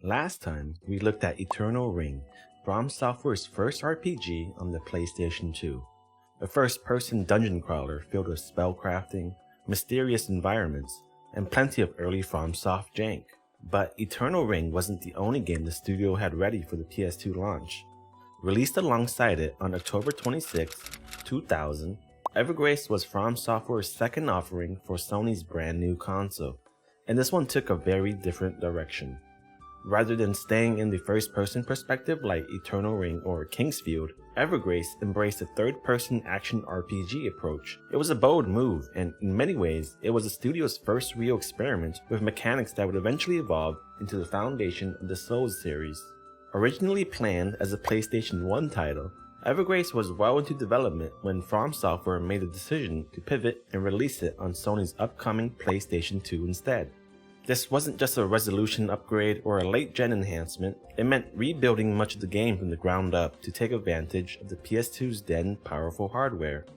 Last time, we looked at Eternal Ring, FromSoftware's first RPG on the PlayStation 2. A first-person dungeon crawler filled with spellcrafting, mysterious environments, and plenty of early FromSoft jank. But Eternal Ring wasn't the only game the studio had ready for the PS2 launch. Released alongside it on October 26, 2000, Evergrace was FromSoftware's second offering for Sony's brand new console, and this one took a very different direction. Rather than staying in the first-person perspective like Eternal Ring or Kingsfield, Evergrace embraced a third-person action RPG approach. It was a bold move, and in many ways, it was the studio's first real experiment with mechanics that would eventually evolve into the foundation of the Souls series. Originally planned as a PlayStation 1 title, Evergrace was well into development when FromSoftware made the decision to pivot and release it on Sony's upcoming PlayStation 2 instead. This wasn't just a resolution upgrade or a late-gen enhancement, it meant rebuilding much of the game from the ground up to take advantage of the PS2's then powerful hardware.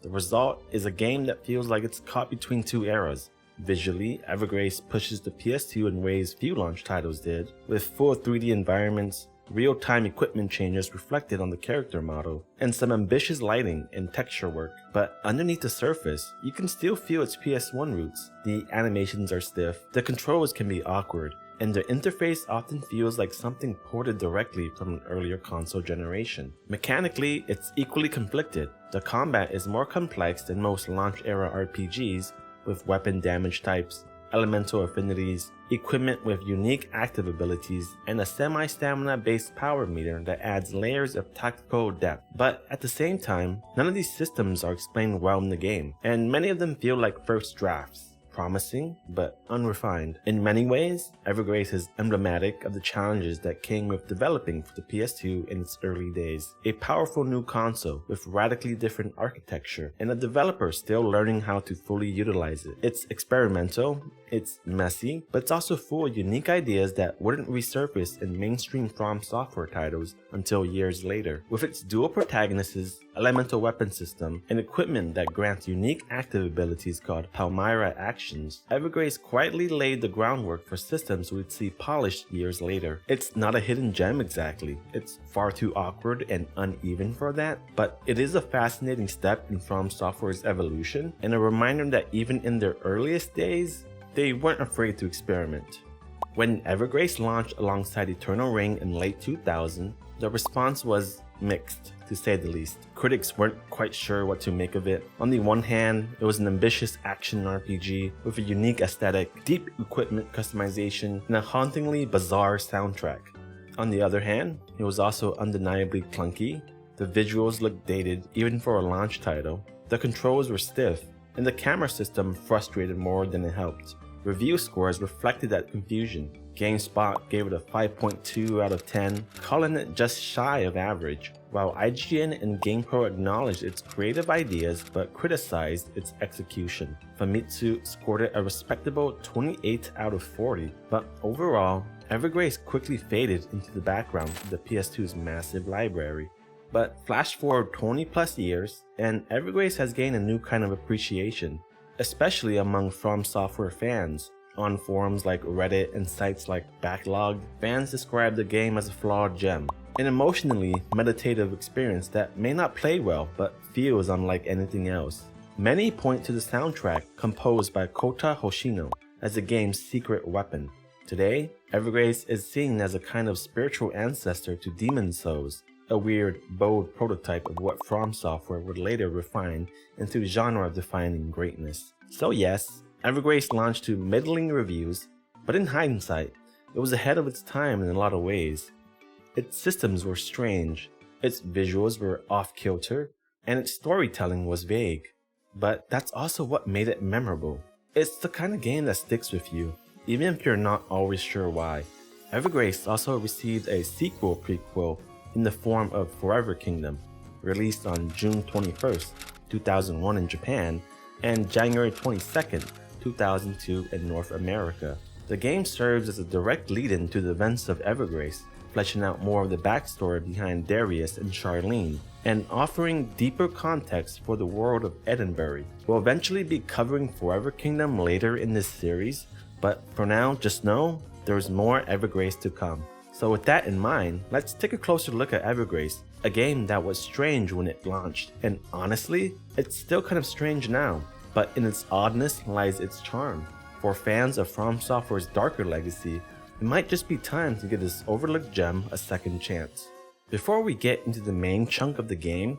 The result is a game that feels like it's caught between two eras. Visually, Evergrace pushes the PS2 in ways few launch titles did, with full 3D environments, real-time equipment changes reflected on the character model, and some ambitious lighting and texture work. But underneath the surface, you can still feel its PS1 roots. The animations are stiff, the controls can be awkward, and the interface often feels like something ported directly from an earlier console generation. Mechanically, it's equally conflicted. The combat is more complex than most launch-era RPGs, with weapon damage types, elemental affinities, equipment with unique active abilities, and a semi-stamina based power meter that adds layers of tactical depth. But at the same time, none of these systems are explained well in the game, and many of them feel like first drafts. Promising, but unrefined. In many ways, Evergrace is emblematic of the challenges that came with developing for the PS2 in its early days. A powerful new console with radically different architecture, and a developer still learning how to fully utilize it. It's experimental, it's messy, but it's also full of unique ideas that wouldn't resurface in mainstream FromSoftware titles until years later. With its dual protagonists, elemental weapon system, and equipment that grants unique active abilities called Palmira actions, Evergrace quietly laid the groundwork for systems we'd see polished years later. It's not a hidden gem exactly, it's far too awkward and uneven for that, but it is a fascinating step in FromSoftware's evolution, and a reminder that even in their earliest days, they weren't afraid to experiment. When Evergrace launched alongside Eternal Ring in late 2000, the response was mixed, to say the least. Critics weren't quite sure what to make of it. On the one hand, it was an ambitious action RPG with a unique aesthetic, deep equipment customization, and a hauntingly bizarre soundtrack. On the other hand, it was also undeniably clunky. The visuals looked dated even for a launch title. The controls were stiff, and the camera system frustrated more than it helped. Review scores reflected that confusion. GameSpot gave it a 5.2 out of 10, calling it just shy of average, while IGN and GamePro acknowledged its creative ideas but criticized its execution. Famitsu scored it a respectable 28 out of 40, but overall, Evergrace quickly faded into the background of the PS2's massive library. But flash forward 20 plus years, and Evergrace has gained a new kind of appreciation, especially among FromSoftware fans. On forums like Reddit and sites like Backlog, fans describe the game as a flawed gem, an emotionally meditative experience that may not play well but feels unlike anything else. Many point to the soundtrack composed by Kota Hoshino as the game's secret weapon. Today, Evergrace is seen as a kind of spiritual ancestor to Demon's Souls, a weird, bold prototype of what FromSoftware would later refine into genre-defining greatness. So yes, Evergrace launched to middling reviews, but in hindsight, it was ahead of its time in a lot of ways. Its systems were strange, its visuals were off-kilter, and its storytelling was vague. But that's also what made it memorable. It's the kind of game that sticks with you, even if you're not always sure why. Evergrace also received a sequel prequel in the form of Forever Kingdom, released on June 21st, 2001 in Japan, and January 22nd, 2002 in North America. The game serves as a direct lead-in to the events of Evergrace, fleshing out more of the backstory behind Darius and Sharline, and offering deeper context for the world of Edinburgh. We'll eventually be covering Forever Kingdom later in this series, but for now, just know there's more Evergrace to come. So with that in mind, let's take a closer look at Evergrace, a game that was strange when it launched, and honestly, it's still kind of strange now, but in its oddness lies its charm. For fans of FromSoftware's darker legacy, it might just be time to give this overlooked gem a second chance. Before we get into the main chunk of the game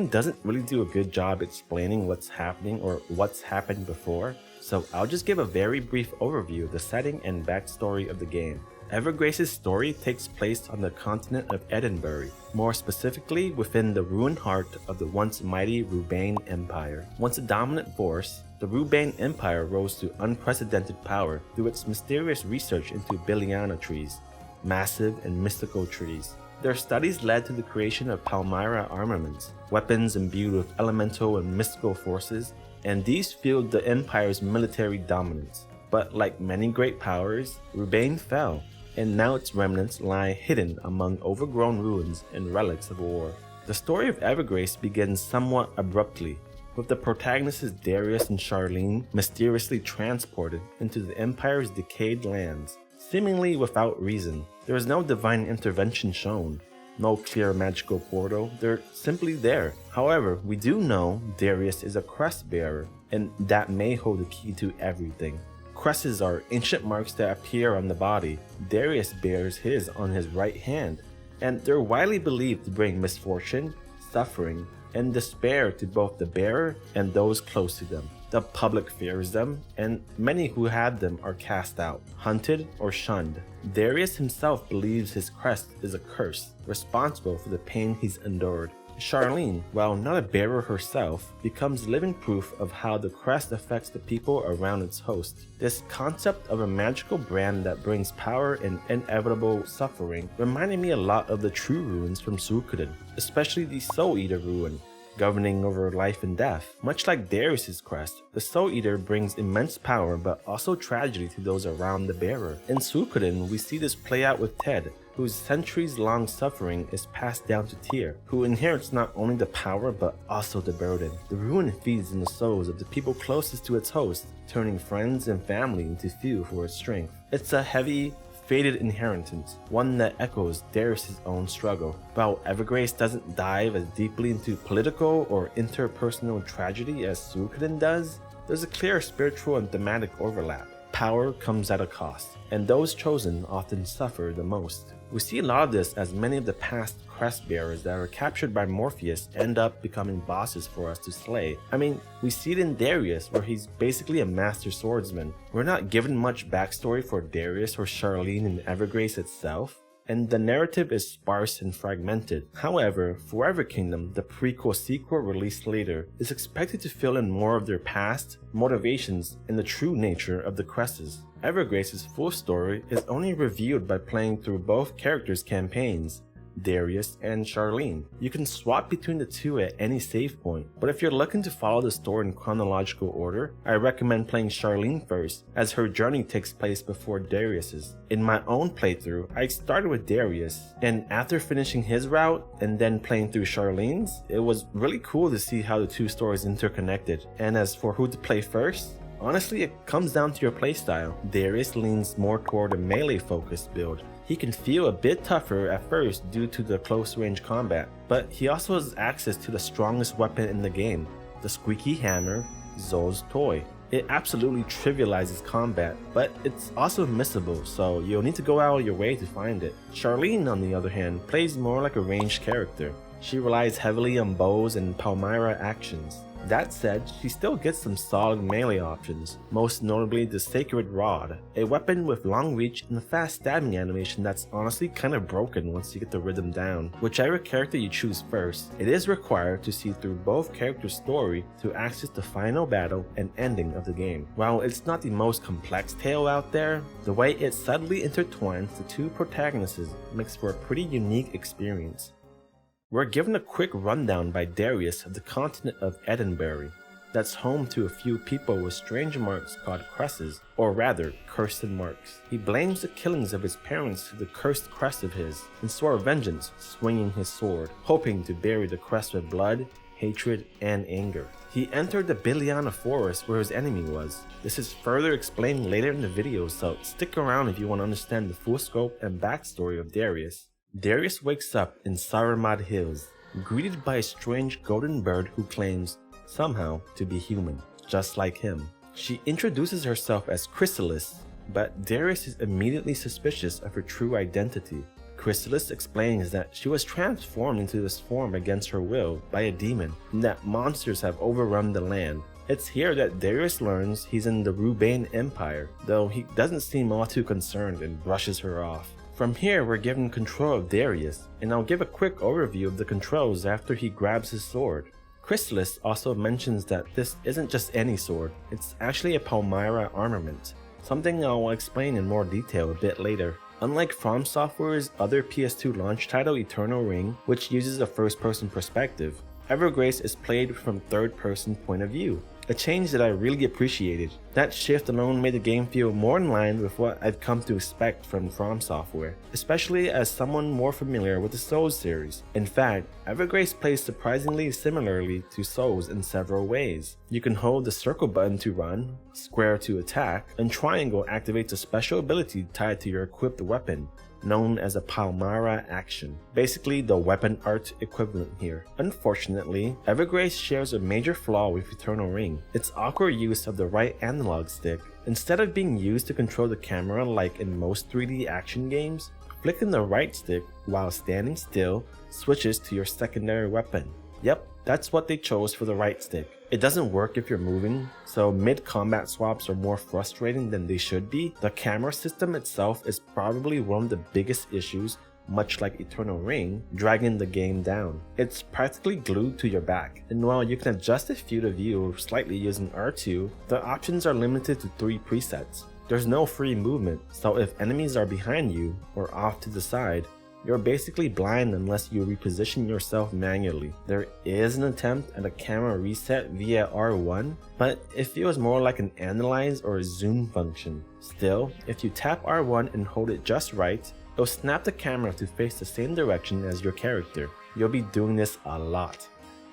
doesn't really do a good job explaining what's happening or what's happened before, so I'll just give a very brief overview of the setting and backstory of the game. Evergrace's story takes place on the continent of Edinburgh, more specifically within the ruined heart of the once mighty Rieubane Empire. Once a dominant force, the Rieubane Empire rose to unprecedented power through its mysterious research into Billiana trees, massive and mystical trees. Their studies led to the creation of Palmira Armaments, weapons imbued with elemental and mystical forces, and these fueled the Empire's military dominance. But like many great powers, Rieubane fell, and now its remnants lie hidden among overgrown ruins and relics of war. The story of Evergrace begins somewhat abruptly, with the protagonists Darius and Sharline mysteriously transported into the Empire's decayed lands, seemingly without reason. There is no divine intervention shown, no clear magical portal, they're simply there. However, we do know Darius is a crest bearer, and that may hold the key to everything. Crests are ancient marks that appear on the body. Darius bears his on his right hand, and they're widely believed to bring misfortune, suffering, and despair to both the bearer and those close to them. The public fears them, and many who had them are cast out, hunted, or shunned. Darius himself believes his crest is a curse, responsible for the pain he's endured. Sharline, while not a bearer herself, becomes living proof of how the crest affects the people around its host. This concept of a magical brand that brings power and inevitable suffering reminded me a lot of the true ruins from Suikoden, especially the Soul Eater rune, governing over life and death. Much like Darius' crest, the Soul Eater brings immense power but also tragedy to those around the bearer. In Suikoden, we see this play out with Ted, whose centuries-long suffering is passed down to Tyr, who inherits not only the power but also the burden. The rune feeds in the souls of the people closest to its host, turning friends and family into fuel for its strength. It's a heavy, fated inheritance, one that echoes Darius' own struggle. While Evergrace doesn't dive as deeply into political or interpersonal tragedy as Suikoden does, there's a clear spiritual and thematic overlap. Power comes at a cost, and those chosen often suffer the most. We see a lot of this as many of the past crest bearers that are captured by Morpheus end up becoming bosses for us to slay. I mean, we see it in Darius, where he's basically a master swordsman. We're not given much backstory for Darius or Sharline in Evergrace itself, and the narrative is sparse and fragmented. However, Forever Kingdom, the prequel-sequel released later, is expected to fill in more of their past, motivations, and the true nature of the Cresses. Evergrace's full story is only revealed by playing through both characters' campaigns, Darius and Sharline. You can swap between the two at any save point, but if you're looking to follow the story in chronological order, I recommend playing Sharline first, as her journey takes place before Darius's. In my own playthrough, I started with Darius, and after finishing his route and then playing through Sharline's, it was really cool to see how the two stories interconnected. And as for who to play first, honestly, it comes down to your playstyle. Darius leans more toward a melee-focused build. He can feel a bit tougher at first due to the close-range combat, but he also has access to the strongest weapon in the game, the squeaky hammer, Zol's toy. It absolutely trivializes combat, but it's also missable, so you'll need to go out of your way to find it. Sharline, on the other hand, plays more like a ranged character. She relies heavily on bows and Palmira actions. That said, she still gets some solid melee options, most notably the Sacred Rod, a weapon with long reach and a fast stabbing animation that's honestly kind of broken once you get the rhythm down. Whichever character you choose first, it is required to see through both characters' story to access the final battle and ending of the game. While it's not the most complex tale out there, the way it subtly intertwines the two protagonists makes for a pretty unique experience. We're given a quick rundown by Darius of the continent of Edinburgh, that's home to a few people with strange marks called cresses, or rather, cursed marks. He blames the killings of his parents to the cursed crest of his, and swore vengeance, swinging his sword, hoping to bury the crest with blood, hatred, and anger. He entered the Biliana forest where his enemy was. This is further explained later in the video, so stick around if you want to understand the full scope and backstory of Darius. Darius wakes up in Saramad Hills, greeted by a strange golden bird who claims, somehow, to be human, just like him. She introduces herself as Chrysalis, but Darius is immediately suspicious of her true identity. Chrysalis explains that she was transformed into this form against her will by a demon, and that monsters have overrun the land. It's here that Darius learns he's in the Rieubane Empire, though he doesn't seem all too concerned and brushes her off. From here, we're given control of Darius, and I'll give a quick overview of the controls after he grabs his sword. Chrysalis also mentions that this isn't just any sword, it's actually a Palmira Armament, something I'll explain in more detail a bit later. Unlike FromSoftware's other PS2 launch title Eternal Ring, which uses a first-person perspective, Evergrace is played from third-person point of view, a change that I really appreciated. That shift alone made the game feel more in line with what I've come to expect from FromSoftware, especially as someone more familiar with the Souls series. In fact, Evergrace plays surprisingly similarly to Souls in several ways. You can hold the circle button to run, square to attack, and triangle activates a special ability tied to your equipped weapon, known as a Palmira action, basically the weapon art equivalent here. Unfortunately, Evergrace shares a major flaw with Eternal Ring, its awkward use of the right analog stick. Instead of being used to control the camera like in most 3D action games, flicking the right stick while standing still switches to your secondary weapon. Yep, that's what they chose for the right stick. It doesn't work if you're moving, so mid-combat swaps are more frustrating than they should be. The camera system itself is probably one of the biggest issues, much like Eternal Ring, dragging the game down. It's practically glued to your back, and while you can adjust the field of view slightly using R2, the options are limited to 3 presets. There's no free movement, so if enemies are behind you or off to the side, you're basically blind unless you reposition yourself manually. There is an attempt at a camera reset via R1, but it feels more like an analyze or zoom function. Still, if you tap R1 and hold it just right, it'll snap the camera to face the same direction as your character. You'll be doing this a lot.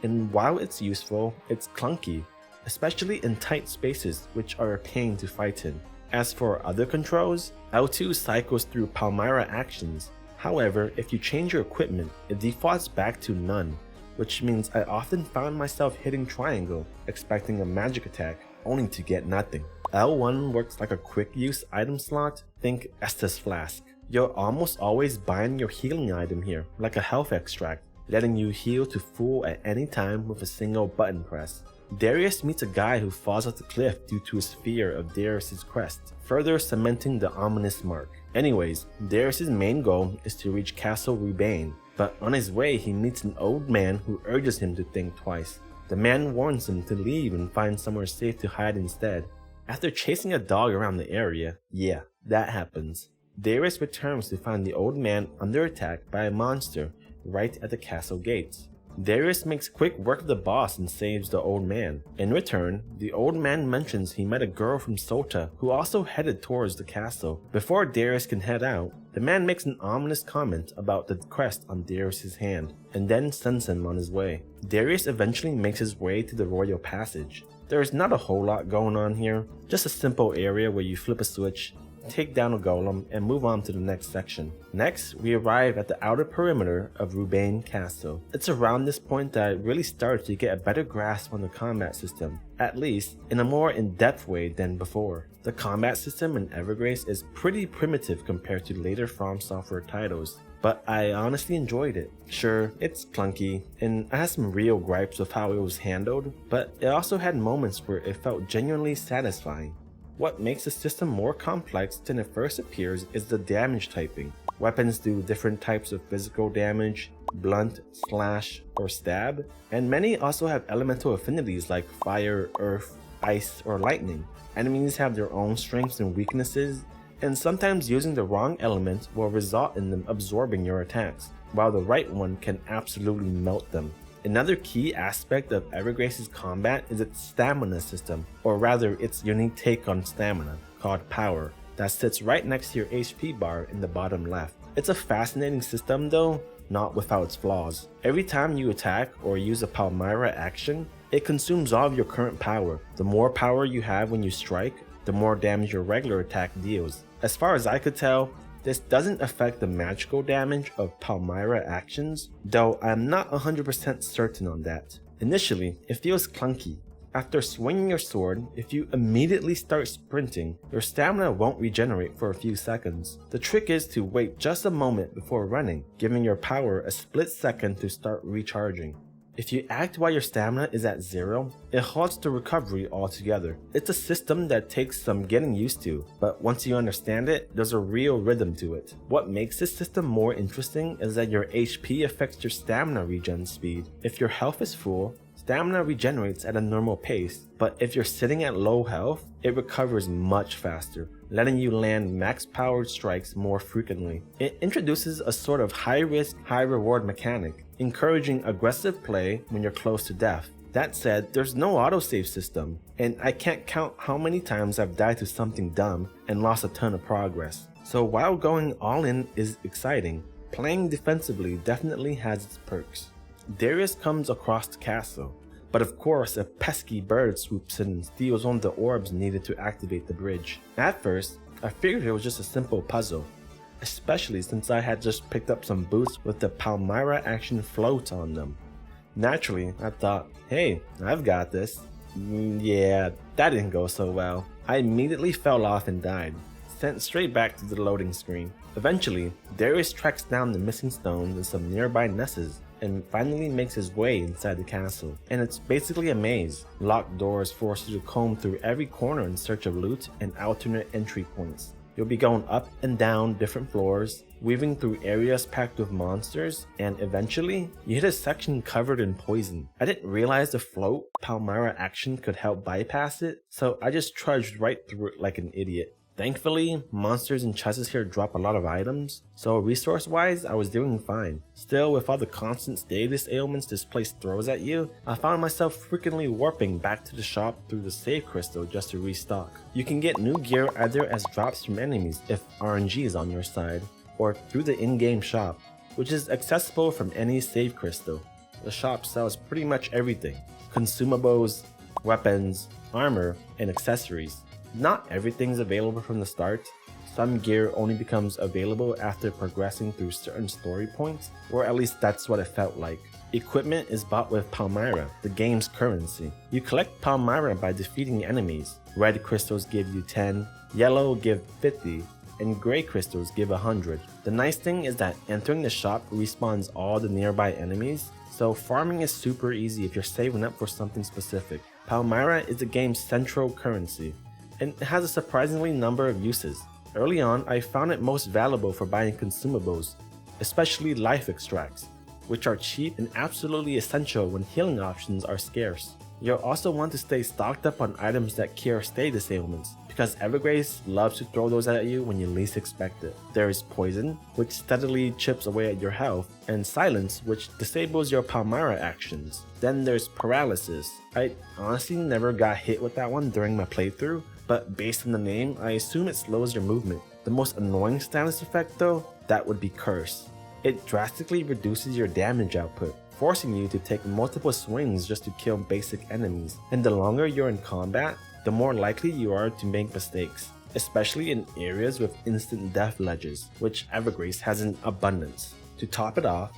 And while it's useful, it's clunky, especially in tight spaces, which are a pain to fight in. As for other controls, L2 cycles through Palmira actions. However, if you change your equipment, it defaults back to none, which means I often found myself hitting triangle, expecting a magic attack, only to get nothing. L1 works like a quick use item slot, think Estus Flask. You're almost always buying your healing item here, like a health extract, letting you heal to full at any time with a single button press. Darius meets a guy who falls off the cliff due to his fear of Darius' crest, further cementing the ominous mark. Anyways, Darius' main goal is to reach Castle Rieubane, but on his way he meets an old man who urges him to think twice. The man warns him to leave and find somewhere safe to hide instead. After chasing a dog around the area, yeah, that happens. Darius returns to find the old man under attack by a monster right at the castle gates. Darius makes quick work of the boss and saves the old man. In return, the old man mentions he met a girl from Sota who also headed towards the castle. Before Darius can head out, the man makes an ominous comment about the crest on Darius' hand, and then sends him on his way. Darius eventually makes his way to the royal passage. There is not a whole lot going on here, just a simple area where you flip a switch, take down a golem, and move on to the next section. Next, we arrive at the outer perimeter of Rieubane Castle. It's around this point that I really started to get a better grasp on the combat system, at least in a more in-depth way than before. The combat system in Evergrace is pretty primitive compared to later FromSoftware titles, but I honestly enjoyed it. Sure, it's clunky, and I had some real gripes with how it was handled, but it also had moments where it felt genuinely satisfying. What makes the system more complex than it first appears is the damage typing. Weapons do different types of physical damage, blunt, slash, or stab, and many also have elemental affinities like fire, earth, ice, or lightning. Enemies have their own strengths and weaknesses, and sometimes using the wrong element will result in them absorbing your attacks, while the right one can absolutely melt them. Another key aspect of Evergrace's combat is its stamina system, or rather its unique take on stamina, called power, that sits right next to your HP bar in the bottom left. It's a fascinating system though, not without its flaws. Every time you attack or use a Palmira action, it consumes all of your current power. The more power you have when you strike, the more damage your regular attack deals. As far as I could tell, this doesn't affect the magical damage of Palmira actions, though I'm not 100% certain on that. Initially, it feels clunky. After swinging your sword, if you immediately start sprinting, your stamina won't regenerate for a few seconds. The trick is to wait just a moment before running, giving your power a split second to start recharging. If you act while your stamina is at 0, it halts the recovery altogether. It's a system that takes some getting used to, but once you understand it, there's a real rhythm to it. What makes this system more interesting is that your HP affects your stamina regen speed. If your health is full, stamina regenerates at a normal pace, but if you're sitting at low health, it recovers much faster, letting you land max-powered strikes more frequently. It introduces a sort of high-risk, high-reward mechanic, encouraging aggressive play when you're close to death. That said, there's no autosave system, and I can't count how many times I've died to something dumb and lost a ton of progress. So while going all in is exciting, playing defensively definitely has its perks. Darius comes across the castle, but of course a pesky bird swoops in and steals one of the orbs needed to activate the bridge. At first, I figured it was just a simple puzzle, especially since I had just picked up some boots with the Palmira action float on them. Naturally, I thought, hey, I've got this. Yeah, that didn't go so well. I immediately fell off and died, sent straight back to the loading screen. Eventually, Darius tracks down the missing stones and some nearby nesses, and finally makes his way inside the castle. And it's basically a maze. Locked doors force you to comb through every corner in search of loot and alternate entry points. You'll be going up and down different floors, weaving through areas packed with monsters, and eventually, you hit a section covered in poison. I didn't realize the float Palmira action could help bypass it, so I just trudged right through it like an idiot. Thankfully, monsters and chests here drop a lot of items, so resource-wise, I was doing fine. Still, with all the constant status ailments this place throws at you, I found myself frequently warping back to the shop through the save crystal just to restock. You can get new gear either as drops from enemies if RNG is on your side, or through the in-game shop, which is accessible from any save crystal. The shop sells pretty much everything: consumables, weapons, armor, and accessories. Not everything's available from the start. Some gear only becomes available after progressing through certain story points, or at least that's what it felt like. Equipment is bought with Palmira, the game's currency. You collect Palmira by defeating enemies. Red crystals give you 10, yellow give 50, and gray crystals give 100. The nice thing is that entering the shop respawns all the nearby enemies, so farming is super easy if you're saving up for something specific. Palmira is the game's central currency, and it has a surprisingly number of uses. Early on, I found it most valuable for buying consumables, especially life extracts, which are cheap and absolutely essential when healing options are scarce. You'll also want to stay stocked up on items that cure status ailments, because Evergrace loves to throw those at you when you least expect it. There is Poison, which steadily chips away at your health, and Silence, which disables your Palmira actions. Then there's Paralysis. I honestly never got hit with that one during my playthrough, but based on the name, I assume it slows your movement. The most annoying status effect though, that would be Curse. It drastically reduces your damage output, forcing you to take multiple swings just to kill basic enemies. And the longer you're in combat, the more likely you are to make mistakes, especially in areas with instant death ledges, which Evergrace has in abundance. To top it off,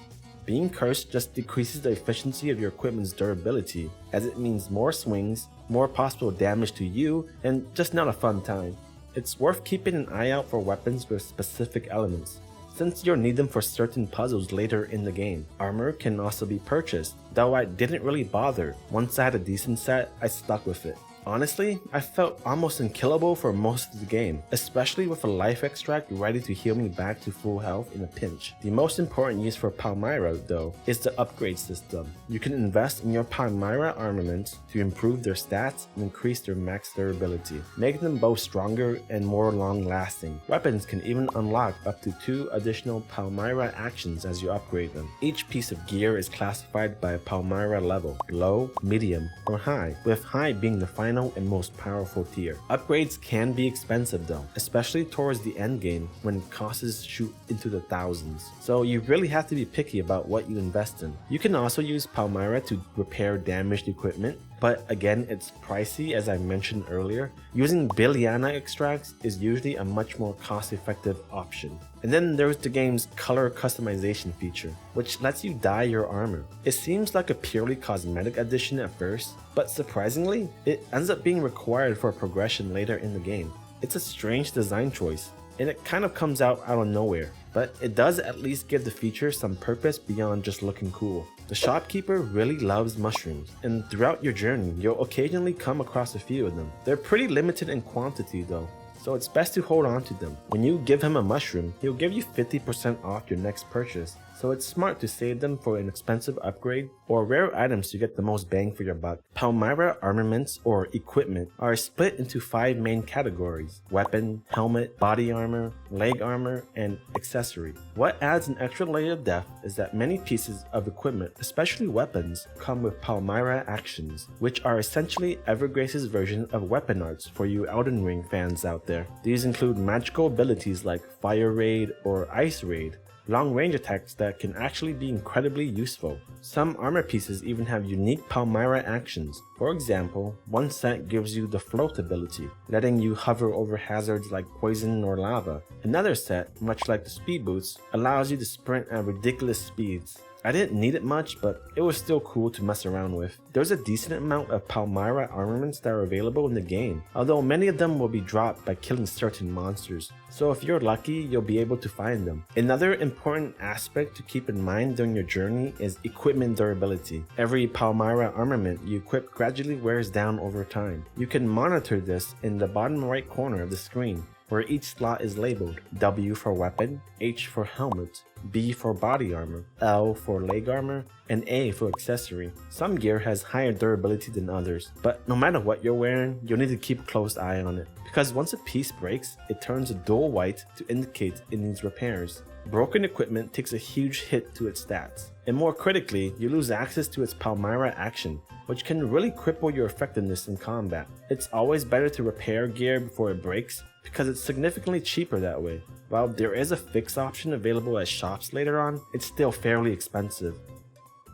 being cursed just decreases the efficiency of your equipment's durability, as it means more swings, more possible damage to you, and just not a fun time. It's worth keeping an eye out for weapons with specific elements, since you'll need them for certain puzzles later in the game. Armor can also be purchased, though I didn't really bother. Once I had a decent set, I stuck with it. Honestly, I felt almost unkillable for most of the game, especially with a life extract ready to heal me back to full health in a pinch. The most important use for Palmira, though, is the upgrade system. You can invest in your Palmira Armaments to improve their stats and increase their max durability, making them both stronger and more long-lasting. Weapons can even unlock up to 2 additional Palmira actions as you upgrade them. Each piece of gear is classified by a Palmira level: low, medium, or high, with high being the final final and most powerful tier. Upgrades can be expensive though, especially towards the end game when costs shoot into the thousands. So you really have to be picky about what you invest in. You can also use Palmira to repair damaged equipment, but again, it's pricey as I mentioned earlier. Using Billiana extracts is usually a much more cost-effective option. And then there's the game's color customization feature, which lets you dye your armor. It seems like a purely cosmetic addition at first, but surprisingly, it ends up being required for progression later in the game. It's a strange design choice, and it kind of comes out of nowhere, but it does at least give the feature some purpose beyond just looking cool. The shopkeeper really loves mushrooms, and throughout your journey, you'll occasionally come across a few of them. They're pretty limited in quantity though, so it's best to hold on to them. When you give him a mushroom, he'll give you 50% off your next purchase, so it's smart to save them for an expensive upgrade or rare items to get the most bang for your buck. Palmira Armaments, or equipment, are split into 5 main categories: weapon, helmet, body armor, leg armor, and accessory. What adds an extra layer of depth is that many pieces of equipment, especially weapons, come with Palmira actions, which are essentially Evergrace's version of weapon arts for you Elden Ring fans out there. These include magical abilities like Fire Raid or Ice Raid, long-range attacks that can actually be incredibly useful. Some armor pieces even have unique Palmira actions. For example, one set gives you the float ability, letting you hover over hazards like poison or lava. Another set, much like the speed boots, allows you to sprint at ridiculous speeds. I didn't need it much, but it was still cool to mess around with. There's a decent amount of Palmira armaments that are available in the game, although many of them will be dropped by killing certain monsters, so if you're lucky, you'll be able to find them. Another important aspect to keep in mind during your journey is equipment durability. Every Palmira armament you equip gradually wears down over time. You can monitor this in the bottom right corner of the screen, where each slot is labeled: W for weapon, H for helmet, B for body armor, L for leg armor, and A for accessory. Some gear has higher durability than others, but no matter what you're wearing, you'll need to keep a close eye on it, because once a piece breaks, it turns a dull white to indicate it needs repairs. Broken equipment takes a huge hit to its stats, and more critically, you lose access to its Palmira action, which can really cripple your effectiveness in combat. It's always better to repair gear before it breaks, because it's significantly cheaper that way. While there is a fix option available at shops later on, it's still fairly expensive.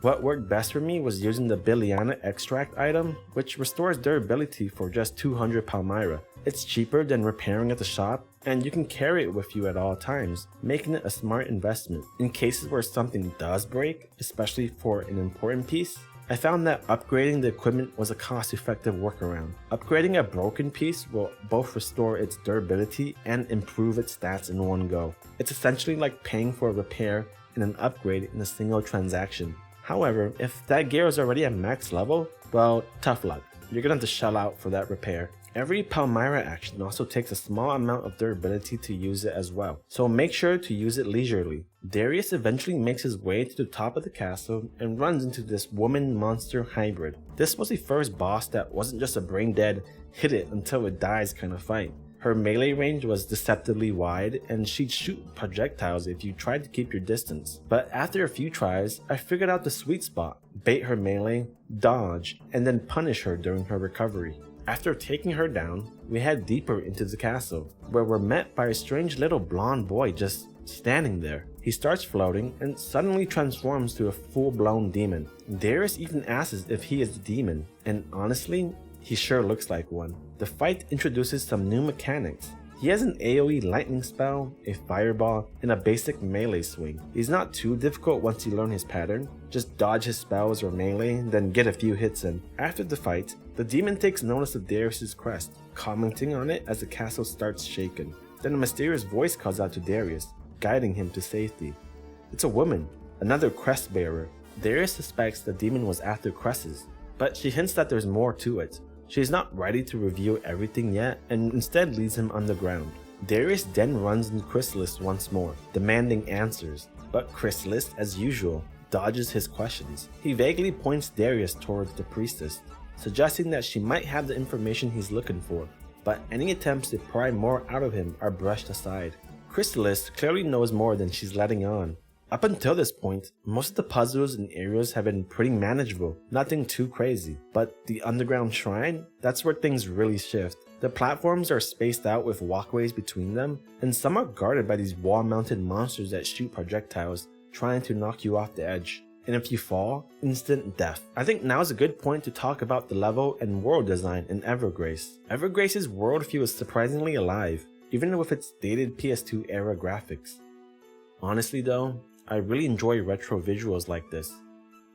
What worked best for me was using the Billiana extract item, which restores durability for just 200 Palmira. It's cheaper than repairing at the shop, and you can carry it with you at all times, making it a smart investment. In cases where something does break, especially for an important piece, I found that upgrading the equipment was a cost-effective workaround. Upgrading a broken piece will both restore its durability and improve its stats in one go. It's essentially like paying for a repair and an upgrade in a single transaction. However, if that gear is already at max level, well, tough luck. You're gonna have to shell out for that repair. Every Palmira action also takes a small amount of durability to use it as well, so make sure to use it leisurely. Darius eventually makes his way to the top of the castle and runs into this woman-monster hybrid. This was the first boss that wasn't just a brain-dead, hit it until it dies kind of fight. Her melee range was deceptively wide, and she'd shoot projectiles if you tried to keep your distance. But after a few tries, I figured out the sweet spot: bait her melee, dodge, and then punish her during her recovery. After taking her down, we head deeper into the castle, where we're met by a strange little blonde boy just standing there. He starts floating and suddenly transforms to a full-blown demon. Darius even asks if he is the demon, and honestly, he sure looks like one. The fight introduces some new mechanics. He has an AoE lightning spell, a fireball, and a basic melee swing. He's not too difficult once you learn his pattern. Just dodge his spells or melee, then get a few hits in. After the fight, the demon takes notice of Darius' crest, commenting on it as the castle starts shaking. Then a mysterious voice calls out to Darius, guiding him to safety. It's a woman, another crest bearer. Darius suspects the demon was after crests, but she hints that there's more to it. She's not ready to reveal everything yet, and instead leads him underground. Darius then runs into Chrysalis once more, demanding answers, but Chrysalis, as usual, dodges his questions. He vaguely points Darius towards the priestess, suggesting that she might have the information he's looking for, but any attempts to pry more out of him are brushed aside. Chrysalis clearly knows more than she's letting on. Up until this point, most of the puzzles and areas have been pretty manageable, nothing too crazy, but the underground shrine, that's where things really shift. The platforms are spaced out with walkways between them, and some are guarded by these wall-mounted monsters that shoot projectiles, trying to knock you off the edge. And if you fall, instant death. I think now is a good point to talk about the level and world design in Evergrace. Evergrace's world feels surprisingly alive, even with its dated PS2 era graphics. Honestly though, I really enjoy retro visuals like this.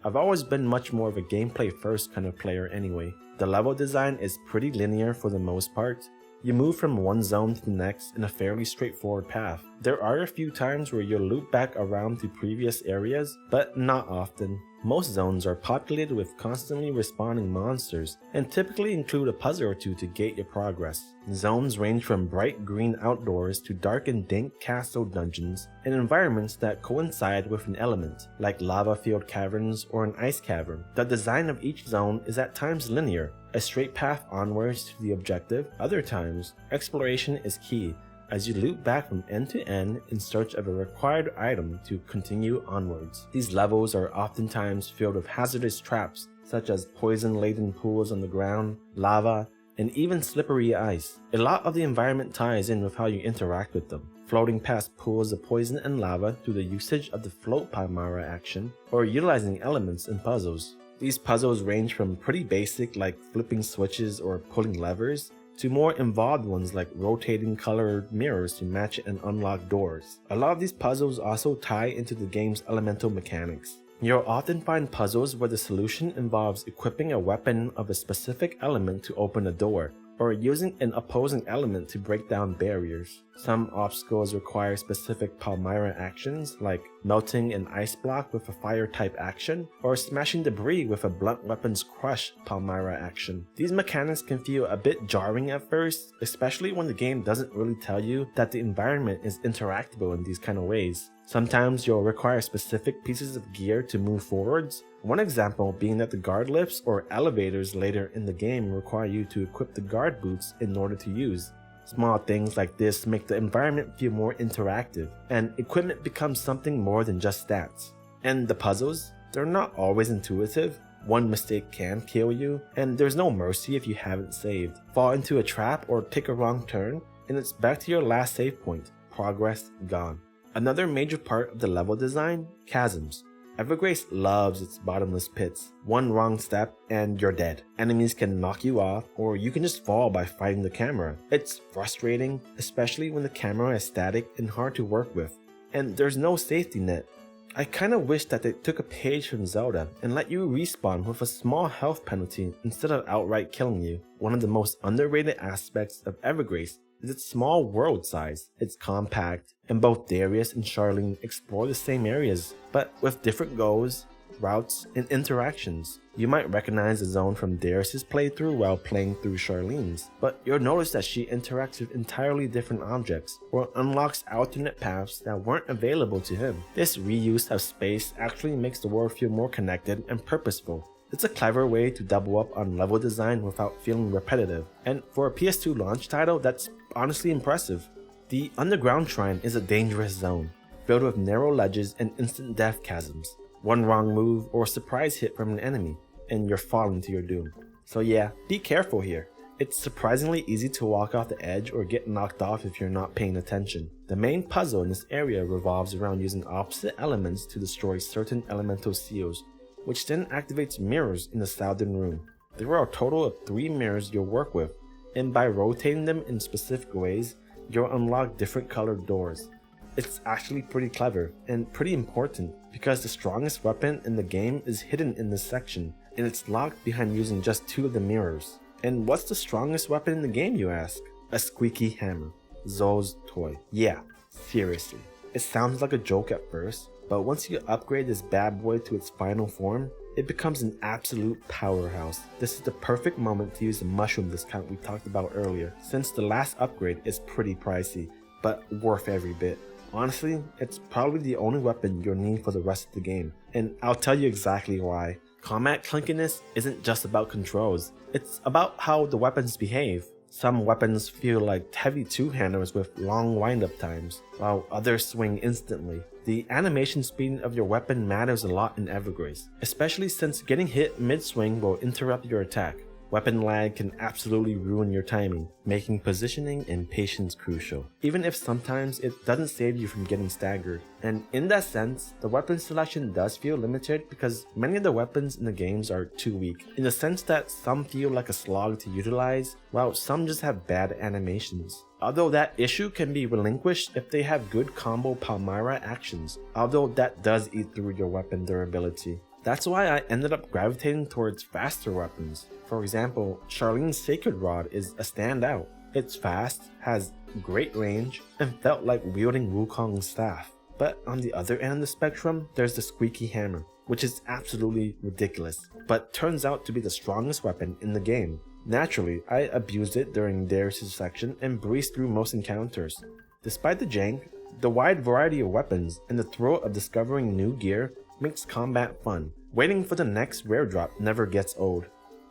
I've always been much more of a gameplay first kind of player anyway. The level design is pretty linear for the most part. You move from one zone to the next in a fairly straightforward path. There are a few times where you'll loop back around to previous areas, but not often. Most zones are populated with constantly respawning monsters, and typically include a puzzle or two to gate your progress. Zones range from bright green outdoors to dark and dank castle dungeons, and environments that coincide with an element, like lava-filled caverns or an ice cavern. The design of each zone is at times linear, a straight path onwards to the objective. Other times, exploration is key, as you loop back from end to end in search of a required item to continue onwards. These levels are oftentimes filled with hazardous traps, such as poison-laden pools on the ground, lava, and even slippery ice. A lot of the environment ties in with how you interact with them, floating past pools of poison and lava through the usage of the float Palmira action, or utilizing elements in puzzles. These puzzles range from pretty basic like flipping switches or pulling levers, to more involved ones like rotating colored mirrors to match and unlock doors. A lot of these puzzles also tie into the game's elemental mechanics. You'll often find puzzles where the solution involves equipping a weapon of a specific element to open a door, or using an opposing element to break down barriers. Some obstacles require specific Palmira actions, like melting an ice block with a fire-type action, or smashing debris with a blunt weapons crush Palmira action. These mechanics can feel a bit jarring at first, especially when the game doesn't really tell you that the environment is interactable in these kind of ways. Sometimes you'll require specific pieces of gear to move forwards. One example being that the guard lifts or elevators later in the game require you to equip the guard boots in order to use. Small things like this make the environment feel more interactive, and equipment becomes something more than just stats. And the puzzles? They're not always intuitive. One mistake can kill you, and there's no mercy if you haven't saved. Fall into a trap or take a wrong turn, and it's back to your last save point. Progress gone. Another major part of the level design, chasms. Evergrace loves its bottomless pits. One wrong step and you're dead. Enemies can knock you off, or you can just fall by fighting the camera. It's frustrating, especially when the camera is static and hard to work with, and there's no safety net. I kinda wish that they took a page from Zelda and let you respawn with a small health penalty instead of outright killing you. One of the most underrated aspects of Evergrace is its small world size. It's compact, and both Darius and Sharline explore the same areas, but with different goals, routes, and interactions. You might recognize a zone from Darius' playthrough while playing through Sharline's, but you'll notice that she interacts with entirely different objects, or unlocks alternate paths that weren't available to him. This reuse of space actually makes the world feel more connected and purposeful. It's a clever way to double up on level design without feeling repetitive, and for a PS2 launch title, that's honestly impressive. The underground shrine is a dangerous zone, filled with narrow ledges and instant death chasms. One wrong move or surprise hit from an enemy, and you're falling to your doom. So yeah, be careful here. It's surprisingly easy to walk off the edge or get knocked off if you're not paying attention. The main puzzle in this area revolves around using opposite elements to destroy certain elemental seals, which then activates mirrors in the southern room. There are a total of 3 mirrors you'll work with, and by rotating them in specific ways, you'll unlock different colored doors. It's actually pretty clever, and pretty important, because the strongest weapon in the game is hidden in this section, and it's locked behind using just 2 of the mirrors. And what's the strongest weapon in the game, you ask? A squeaky hammer. Zoe's toy. Yeah, seriously. It sounds like a joke at first, but once you upgrade this bad boy to its final form, it becomes an absolute powerhouse. This is the perfect moment to use the mushroom discount we talked about earlier, since the last upgrade is pretty pricey, but worth every bit. Honestly, it's probably the only weapon you'll need for the rest of the game, and I'll tell you exactly why. Combat clunkiness isn't just about controls, it's about how the weapons behave. Some weapons feel like heavy two-handers with long wind-up times, while others swing instantly. The animation speed of your weapon matters a lot in Evergrace, especially since getting hit mid-swing will interrupt your attack. Weapon lag can absolutely ruin your timing, making positioning and patience crucial, even if sometimes it doesn't save you from getting staggered. And in that sense, the weapon selection does feel limited because many of the weapons in the games are too weak, in the sense that some feel like a slog to utilize, while some just have bad animations. Although that issue can be relinquished if they have good combo Palmira actions, although that does eat through your weapon durability. That's why I ended up gravitating towards faster weapons. For example, Sharline's Sacred Rod is a standout. It's fast, has great range, and felt like wielding Wukong's staff. But on the other end of the spectrum, there's the Squeaky Hammer, which is absolutely ridiculous, but turns out to be the strongest weapon in the game. Naturally, I abused it during Darius' section and breezed through most encounters. Despite the jank, the wide variety of weapons and the thrill of discovering new gear makes combat fun. Waiting for the next rare drop never gets old.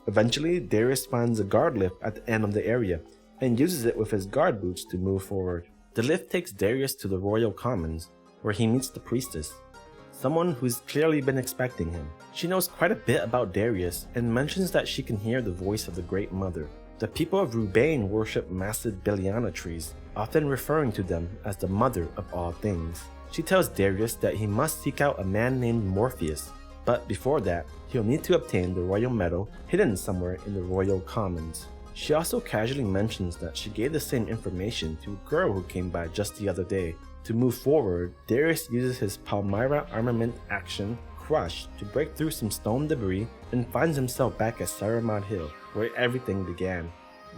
Eventually, Darius finds a guard lift at the end of the area and uses it with his guard boots to move forward. The lift takes Darius to the Royal Commons, where he meets the priestess, someone who's clearly been expecting him. She knows quite a bit about Darius and mentions that she can hear the voice of the Great Mother. The people of Rieubane worship massive Beliana trees, often referring to them as the mother of all things. She tells Darius that he must seek out a man named Morpheus, but before that, he'll need to obtain the royal medal hidden somewhere in the Royal Commons. She also casually mentions that she gave the same information to a girl who came by just the other day. To move forward, Darius uses his Palmira Armament action, Crush, to break through some stone debris and finds himself back at Saramad Hill, where everything began.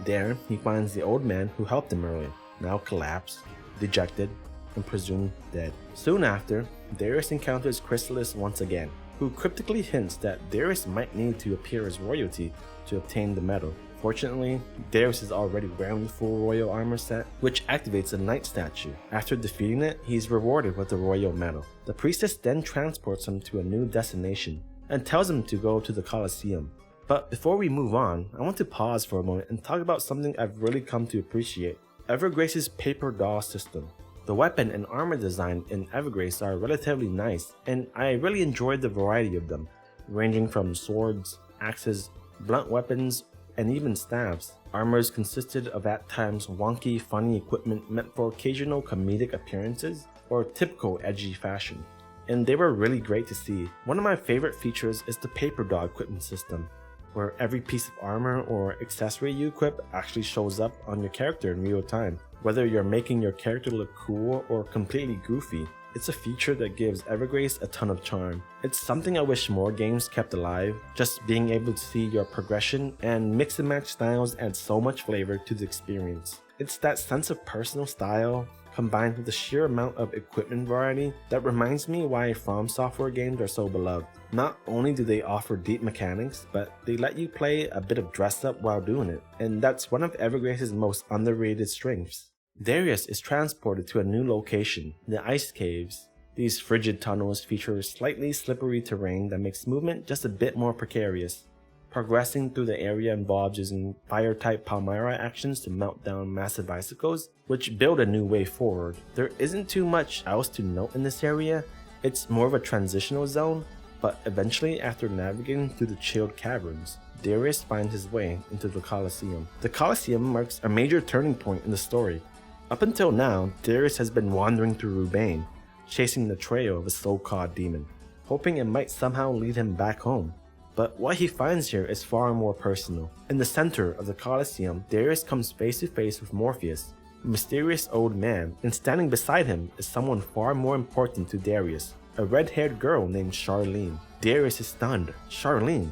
There, he finds the old man who helped him earlier, now collapsed, dejected, and presumed dead. Soon after, Darius encounters Chrysalis once again, who cryptically hints that Darius might need to appear as royalty to obtain the medal. Fortunately, Darius is already wearing the full royal armor set, which activates a knight statue. After defeating it, he's rewarded with the royal medal. The priestess then transports him to a new destination and tells him to go to the Colosseum. But before we move on, I want to pause for a moment and talk about something I've really come to appreciate: Evergrace's paper doll system. The weapon and armor design in Evergrace are relatively nice, and I really enjoyed the variety of them, ranging from swords, axes, blunt weapons, and even staves. Armors consisted of at times wonky, funny equipment meant for occasional comedic appearances or typical edgy fashion, and they were really great to see. One of my favorite features is the paper doll equipment system, where every piece of armor or accessory you equip actually shows up on your character in real time. Whether you're making your character look cool or completely goofy, it's a feature that gives Evergrace a ton of charm. It's something I wish more games kept alive. Just being able to see your progression and mix and match styles adds so much flavor to the experience. It's that sense of personal style combined with the sheer amount of equipment variety that reminds me why FromSoftware games are so beloved. Not only do they offer deep mechanics, but they let you play a bit of dress up while doing it, and that's one of Evergrace's most underrated strengths. Darius is transported to a new location, the Ice Caves. These frigid tunnels feature slightly slippery terrain that makes movement just a bit more precarious. Progressing through the area involves using fire-type Palmira actions to melt down massive icicles, which build a new way forward. There isn't too much else to note in this area. It's more of a transitional zone, but eventually, after navigating through the chilled caverns, Darius finds his way into the Colosseum. The Colosseum marks a major turning point in the story. Up until now, Darius has been wandering through Rieubane, chasing the trail of a so-called demon, hoping it might somehow lead him back home. But what he finds here is far more personal. In the center of the Colosseum, Darius comes face to face with Morpheus, a mysterious old man, and standing beside him is someone far more important to Darius, a red-haired girl named Sharline. Darius is stunned. Sharline,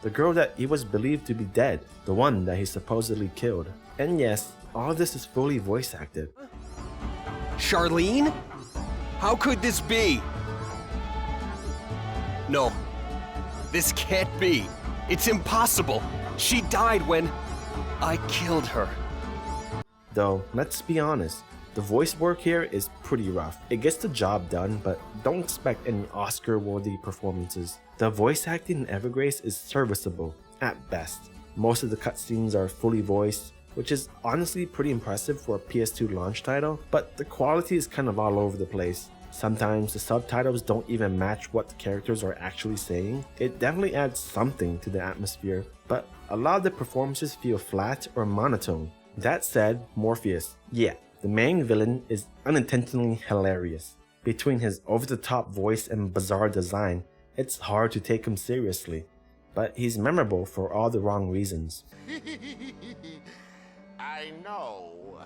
the girl that he was believed to be dead, the one that he supposedly killed. And yes, all of this is fully voice acted. Sharline? How could this be? No, this can't be. It's impossible. She died when I killed her. Though, let's be honest, the voice work here is pretty rough. It gets the job done, but don't expect any Oscar-worthy performances. The voice acting in Evergrace is serviceable, at best. Most of the cutscenes are fully voiced, which is honestly pretty impressive for a PS2 launch title, but the quality is kind of all over the place. Sometimes the subtitles don't even match what the characters are actually saying. It definitely adds something to the atmosphere, but a lot of the performances feel flat or monotone. That said, Morpheus, yeah, the main villain is unintentionally hilarious. Between his over-the-top voice and bizarre design, it's hard to take him seriously, but he's memorable for all the wrong reasons. I know.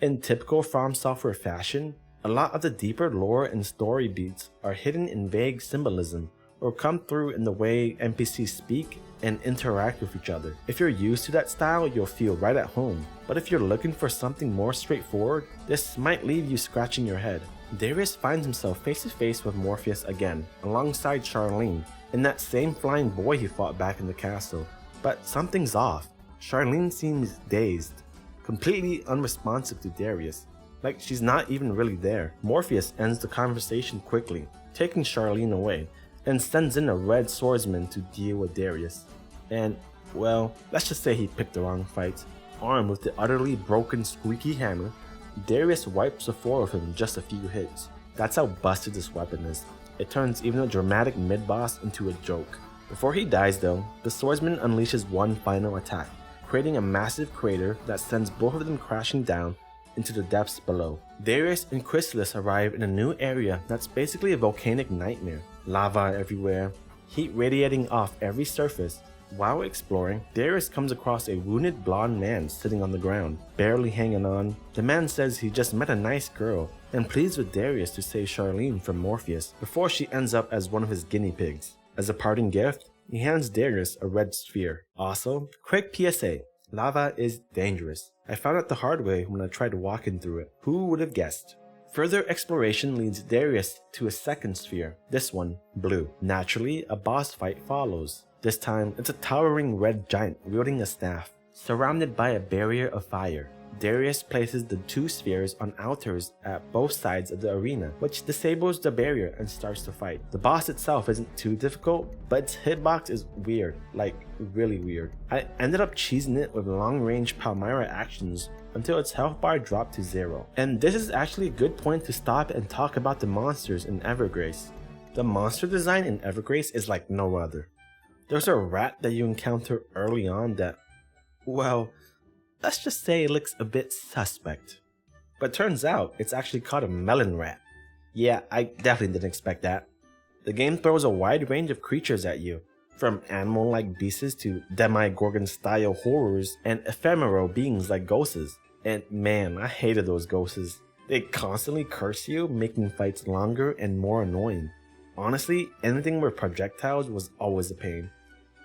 In typical FromSoftware fashion, a lot of the deeper lore and story beats are hidden in vague symbolism or come through in the way NPCs speak and interact with each other. If you're used to that style, you'll feel right at home, but if you're looking for something more straightforward, this might leave you scratching your head. Darius finds himself face to face with Morpheus again, alongside Sharline, and that same flying boy he fought back in the castle. But something's off. Sharline seems dazed, completely unresponsive to Darius, like she's not even really there. Morpheus ends the conversation quickly, taking Sharline away, and sends in a red swordsman to deal with Darius. And, well, let's just say he picked the wrong fight. Armed with the utterly broken squeaky hammer, Darius wipes the floor with him in just a few hits. That's how busted this weapon is. It turns even a dramatic mid-boss into a joke. Before he dies though, the swordsman unleashes one final attack, creating a massive crater that sends both of them crashing down into the depths below. Darius and Chrysalis arrive in a new area that's basically a volcanic nightmare. Lava everywhere, heat radiating off every surface. While exploring, Darius comes across a wounded blonde man sitting on the ground, barely hanging on. The man says he just met a nice girl and pleads with Darius to save Sharline from Morpheus before she ends up as one of his guinea pigs. As a parting gift, he hands Darius a red sphere. Also, quick PSA, lava is dangerous. I found out the hard way when I tried walking through it. Who would have guessed? Further exploration leads Darius to a second sphere, this one blue. Naturally, a boss fight follows. This time, it's a towering red giant wielding a staff, surrounded by a barrier of fire. Darius places the two spheres on altars at both sides of the arena, which disables the barrier and starts the fight. The boss itself isn't too difficult, but its hitbox is weird, like really weird. I ended up cheesing it with long-range Palmira actions until its health bar dropped to 0. And this is actually a good point to stop and talk about the monsters in Evergrace. The monster design in Evergrace is like no other. There's a rat that you encounter early on that, well, let's just say it looks a bit suspect. But turns out it's actually called a melon rat. Yeah, I definitely didn't expect that. The game throws a wide range of creatures at you, from animal-like beasts to Demogorgon-style horrors and ephemeral beings like ghosts. And man, I hated those ghosts. They constantly curse you, making fights longer and more annoying. Honestly, anything with projectiles was always a pain,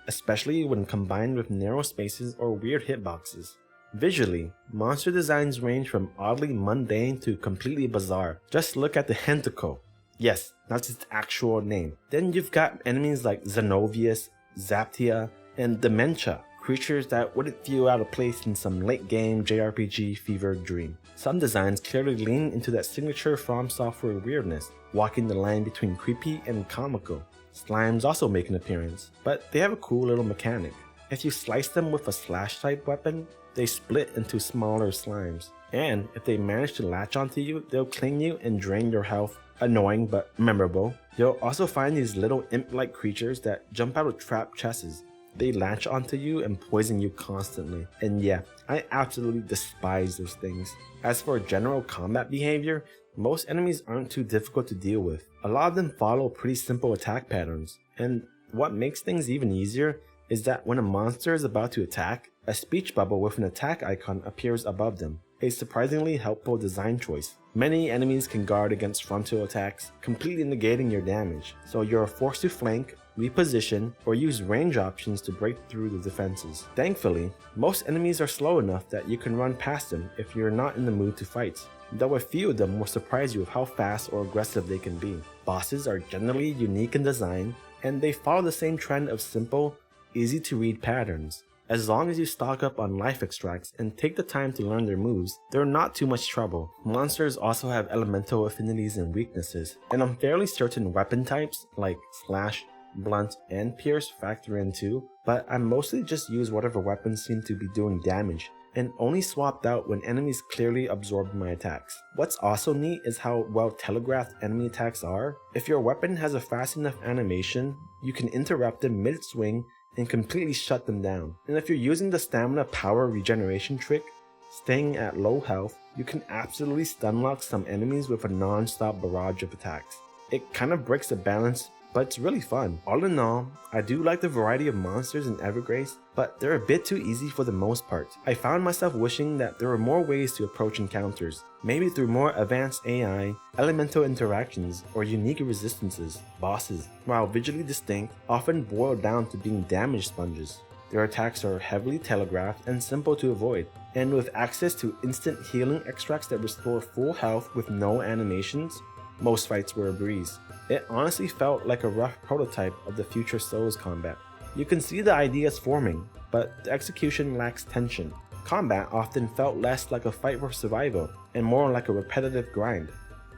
especially when combined with narrow spaces or weird hitboxes. Visually, monster designs range from oddly mundane to completely bizarre. Just look at the Hentacle. Yes, that's its actual name. Then you've got enemies like Xenovius, Zaptia, and Dementia, creatures that wouldn't feel out of place in some late-game JRPG fevered dream. Some designs clearly lean into that signature FromSoftware weirdness, walking the line between creepy and comical. Slimes also make an appearance, but they have a cool little mechanic. If you slice them with a slash-type weapon, they split into smaller slimes. And if they manage to latch onto you, they'll cling you and drain your health. Annoying but memorable. You'll also find these little imp-like creatures that jump out of trap chests. They latch onto you and poison you constantly. And yeah, I absolutely despise those things. As for general combat behavior, most enemies aren't too difficult to deal with. A lot of them follow pretty simple attack patterns. And what makes things even easier is that when a monster is about to attack, a speech bubble with an attack icon appears above them. A surprisingly helpful design choice. Many enemies can guard against frontal attacks, completely negating your damage, so you're forced to flank, reposition, or use range options to break through the defenses. Thankfully, most enemies are slow enough that you can run past them if you're not in the mood to fight, though a few of them will surprise you with how fast or aggressive they can be. Bosses are generally unique in design, and they follow the same trend of simple, easy to read patterns. As long as you stock up on life extracts and take the time to learn their moves, they're not too much trouble. Monsters also have elemental affinities and weaknesses, and I'm fairly certain weapon types like slash, blunt, and pierce factor in too, but I mostly just use whatever weapons seem to be doing damage, and only swapped out when enemies clearly absorbed my attacks. What's also neat is how well telegraphed enemy attacks are. If your weapon has a fast enough animation, you can interrupt them mid-swing and completely shut them down. And if you're using the stamina power regeneration trick, staying at low health, you can absolutely stunlock some enemies with a non-stop barrage of attacks. It kind of breaks the balance, but it's really fun. All in all, I do like the variety of monsters in Evergrace, but they're a bit too easy for the most part. I found myself wishing that there were more ways to approach encounters, maybe through more advanced AI, elemental interactions, or unique resistances. Bosses, while visually distinct, often boil down to being damage sponges. Their attacks are heavily telegraphed and simple to avoid, and with access to instant healing extracts that restore full health with no animations, most fights were a breeze. It honestly felt like a rough prototype of the future Souls combat. You can see the ideas forming, but the execution lacks tension. Combat often felt less like a fight for survival and more like a repetitive grind,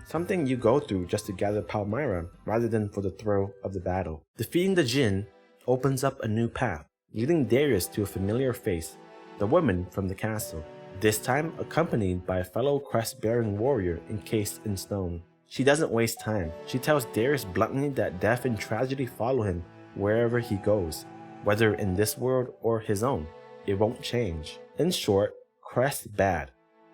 something you go through just to gather Palmira rather than for the thrill of the battle. Defeating the Jinn opens up a new path, leading Darius to a familiar face, the woman from the castle, this time accompanied by a fellow crest-bearing warrior encased in stone. She doesn't waste time. She tells Darius bluntly that death and tragedy follow him wherever he goes, whether in this world or his own. It won't change. In short, Crest bad.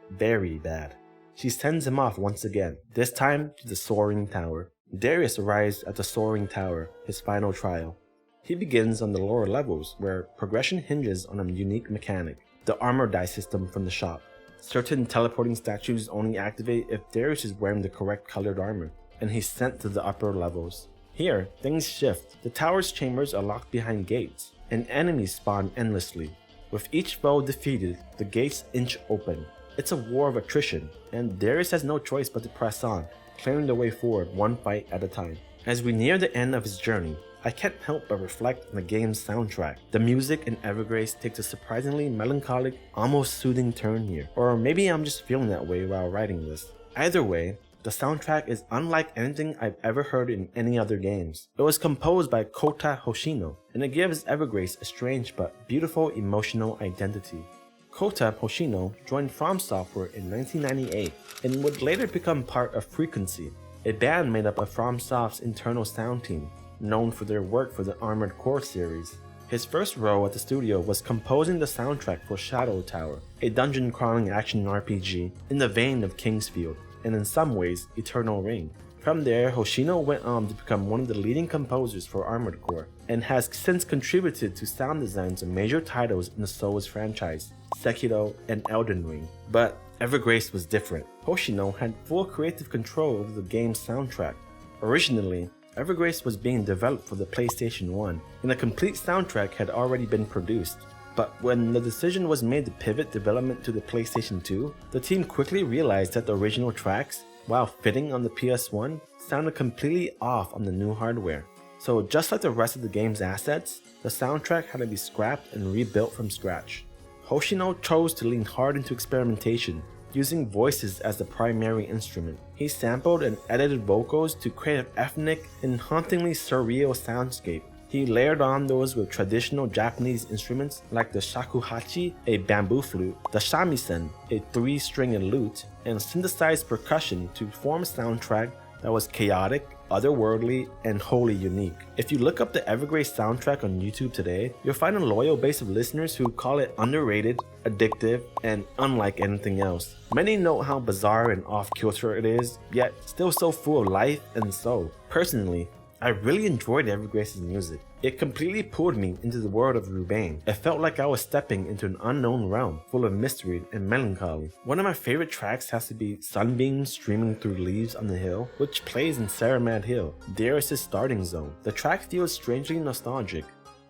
Very bad. She sends him off once again, this time to the Soaring Tower. Darius arrives at the Soaring Tower, his final trial. He begins on the lower levels, where progression hinges on a unique mechanic, the armor die system from the shop. Certain teleporting statues only activate if Darius is wearing the correct colored armor, and he's sent to the upper levels. Here, things shift. The tower's chambers are locked behind gates, and enemies spawn endlessly. With each foe defeated, the gates inch open. It's a war of attrition, and Darius has no choice but to press on, clearing the way forward one fight at a time. As we near the end of his journey, I can't help but reflect on the game's soundtrack. The music in Evergrace takes a surprisingly melancholic, almost soothing turn here. Or maybe I'm just feeling that way while writing this. Either way, the soundtrack is unlike anything I've ever heard in any other games. It was composed by Kota Hoshino, and it gives Evergrace a strange but beautiful emotional identity. Kota Hoshino joined FromSoftware in 1998 and would later become part of Frequency, a band made up of FromSoft's internal sound team, known for their work for the Armored Core series. His first role at the studio was composing the soundtrack for Shadow Tower, a dungeon-crawling action RPG in the vein of Kingsfield, and in some ways, Eternal Ring. From there, Hoshino went on to become one of the leading composers for Armored Core, and has since contributed to sound designs of major titles in the Souls franchise, Sekiro and Elden Ring. But Evergrace was different. Hoshino had full creative control over the game's soundtrack. Originally, Evergrace was being developed for the PlayStation 1, and a complete soundtrack had already been produced. But when the decision was made to pivot development to the PlayStation 2, the team quickly realized that the original tracks, while fitting on the PS1, sounded completely off on the new hardware. So just like the rest of the game's assets, the soundtrack had to be scrapped and rebuilt from scratch. Hoshino chose to lean hard into experimentation, using voices as the primary instrument. He sampled and edited vocals to create an ethnic and hauntingly surreal soundscape. He layered on those with traditional Japanese instruments like the shakuhachi, a bamboo flute, the shamisen, a 3-stringed lute, and synthesized percussion to form a soundtrack that was chaotic, otherworldly, and wholly unique. If you look up the Evergrace soundtrack on YouTube today, you'll find a loyal base of listeners who call it underrated, addictive, and unlike anything else. Many note how bizarre and off-kilter it is, yet still so full of life and soul. Personally, I really enjoyed Evergrace's music. It completely pulled me into the world of Rieubane. It felt like I was stepping into an unknown realm, full of mystery and melancholy. One of my favorite tracks has to be Sunbeams Streaming Through Leaves on the Hill, which plays in Saramad Hill, Darius' starting zone. The track feels strangely nostalgic,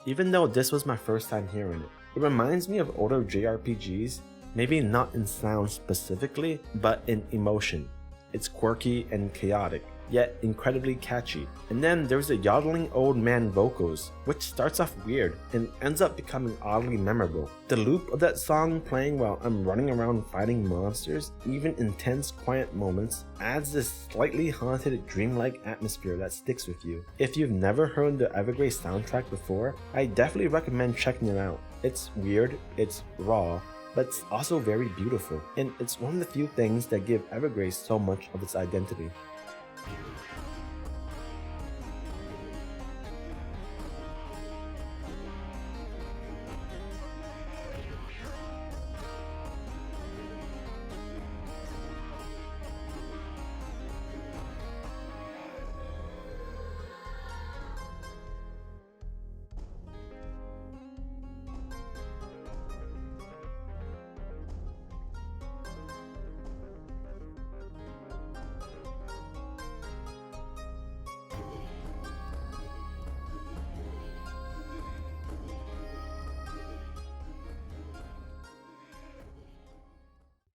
even though this was my first time hearing it. It reminds me of older JRPGs, maybe not in sound specifically, but in emotion. It's quirky and chaotic, yet incredibly catchy. And then there's the yodeling old man vocals, which starts off weird and ends up becoming oddly memorable. The loop of that song playing while I'm running around fighting monsters, even intense quiet moments, adds this slightly haunted dreamlike atmosphere that sticks with you. If you've never heard the Evergrace soundtrack before, I definitely recommend checking it out. It's weird, it's raw, but it's also very beautiful, and it's one of the few things that give Evergrace so much of its identity.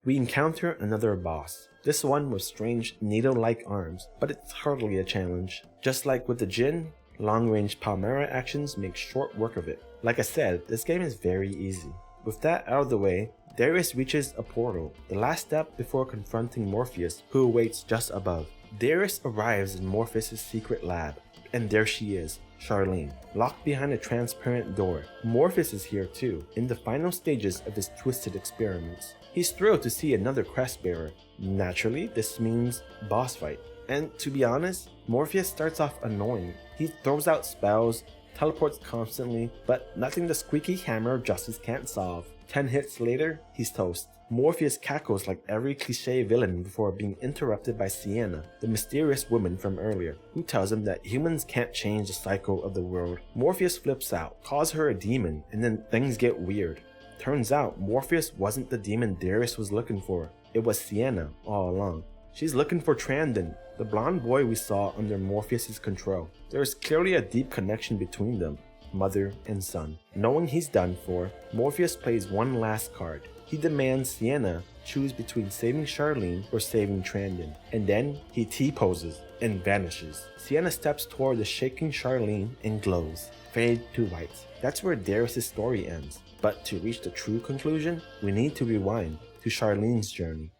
We encounter another boss, this one with strange needle-like arms, but it's hardly a challenge. Just like with the Djinn, long-range Palmira actions make short work of it. Like I said, this game is very easy. With that out of the way, Darius reaches a portal, the last step before confronting Morpheus, who awaits just above. Darius arrives in Morpheus' secret lab, and there she is, Sharline, locked behind a transparent door. Morpheus is here too, in the final stages of his twisted experiments. He's thrilled to see another crest bearer. Naturally, this means boss fight. And to be honest, Morpheus starts off annoying. He throws out spells, teleports constantly, but nothing the squeaky hammer of justice can't solve. 10 hits later, he's toast. Morpheus cackles like every cliché villain before being interrupted by Sienna, the mysterious woman from earlier, who tells him that humans can't change the cycle of the world. Morpheus flips out, calls her a demon, and then things get weird. Turns out, Morpheus wasn't the demon Darius was looking for. It was Sienna all along. She's looking for Trandon, the blonde boy we saw under Morpheus' control. There is clearly a deep connection between them, mother and son. Knowing he's done for, Morpheus plays one last card. He demands Sienna choose between saving Sharline or saving Trandon, and then he T-poses and vanishes. Sienna steps toward the shaking Sharline and glows. Fade to white. That's where Darius' story ends. But to reach the true conclusion, we need to rewind to Sharline's journey.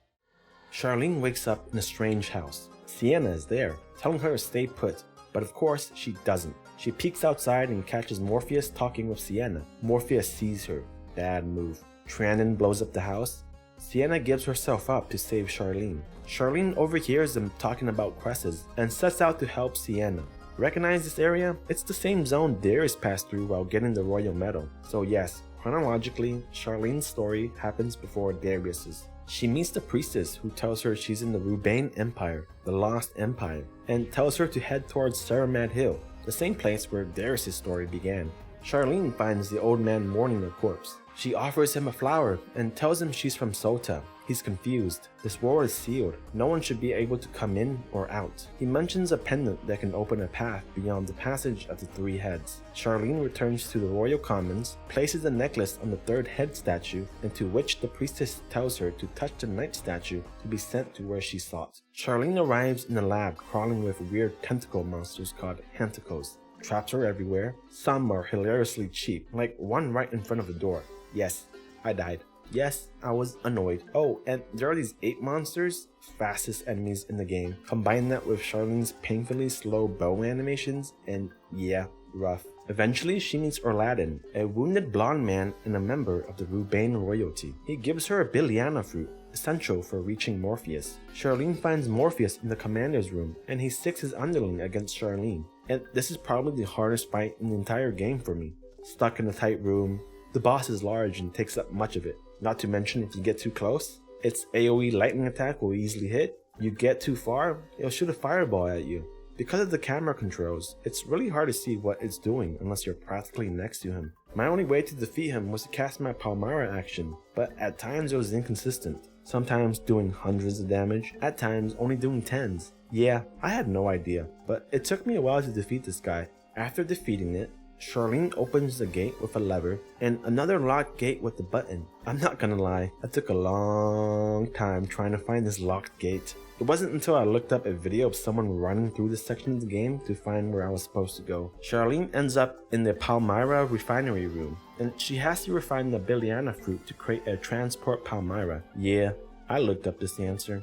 Sharline wakes up in a strange house. Sienna is there, telling her to stay put, but of course she doesn't. She peeks outside and catches Morpheus talking with Sienna. Morpheus sees her. Bad move. Trandon blows up the house. Sienna gives herself up to save Sharline. Sharline overhears them talking about cresses and sets out to help Sienna. Recognize this area? It's the same zone Darius passed through while getting the royal medal. So yes, chronologically, Sharline's story happens before Darius's. She meets the priestess who tells her she's in the Rieubane Empire, the Lost Empire, and tells her to head towards Saramad Hill, the same place where Darius' story began. Sharline finds the old man mourning a corpse. She offers him a flower and tells him she's from Sota. He's confused. This war is sealed. No one should be able to come in or out. He mentions a pendant that can open a path beyond the passage of the three heads. Sharline returns to the royal commons, places the necklace on the third head statue, and to which the priestess tells her to touch the knight statue to be sent to where she sought. Sharline arrives in a lab crawling with weird tentacle monsters called Hantacles. Traps are everywhere. Some are hilariously cheap, like one right in front of the door. Yes, I died. Yes, I was annoyed. Oh, and there are these 8 monsters, fastest enemies in the game. Combine that with Sharline's painfully slow bow animations, and yeah, rough. Eventually, she meets Orladin, a wounded blonde man and a member of the Rieubane royalty. He gives her a Biliana fruit, essential for reaching Morpheus. Sharline finds Morpheus in the commander's room, and he sticks his underling against Sharline. And this is probably the hardest fight in the entire game for me. Stuck in a tight room, the boss is large and takes up much of it. Not to mention, if you get too close, its AoE lightning attack will easily hit. You get too far, it'll shoot a fireball at you. Because of the camera controls, it's really hard to see what it's doing unless you're practically next to him. My only way to defeat him was to cast my Palmira action, but at times it was inconsistent. Sometimes doing hundreds of damage, at times only doing tens. Yeah, I had no idea, but it took me a while to defeat this guy. After defeating it, Sharline opens the gate with a lever and another locked gate with a button. I'm not gonna lie, I took a long time trying to find this locked gate. It wasn't until I looked up a video of someone running through this section of the game to find where I was supposed to go. Sharline ends up in the Palmira refinery room, and she has to refine the Billiana fruit to create a transport Palmira. Yeah, I looked up this answer.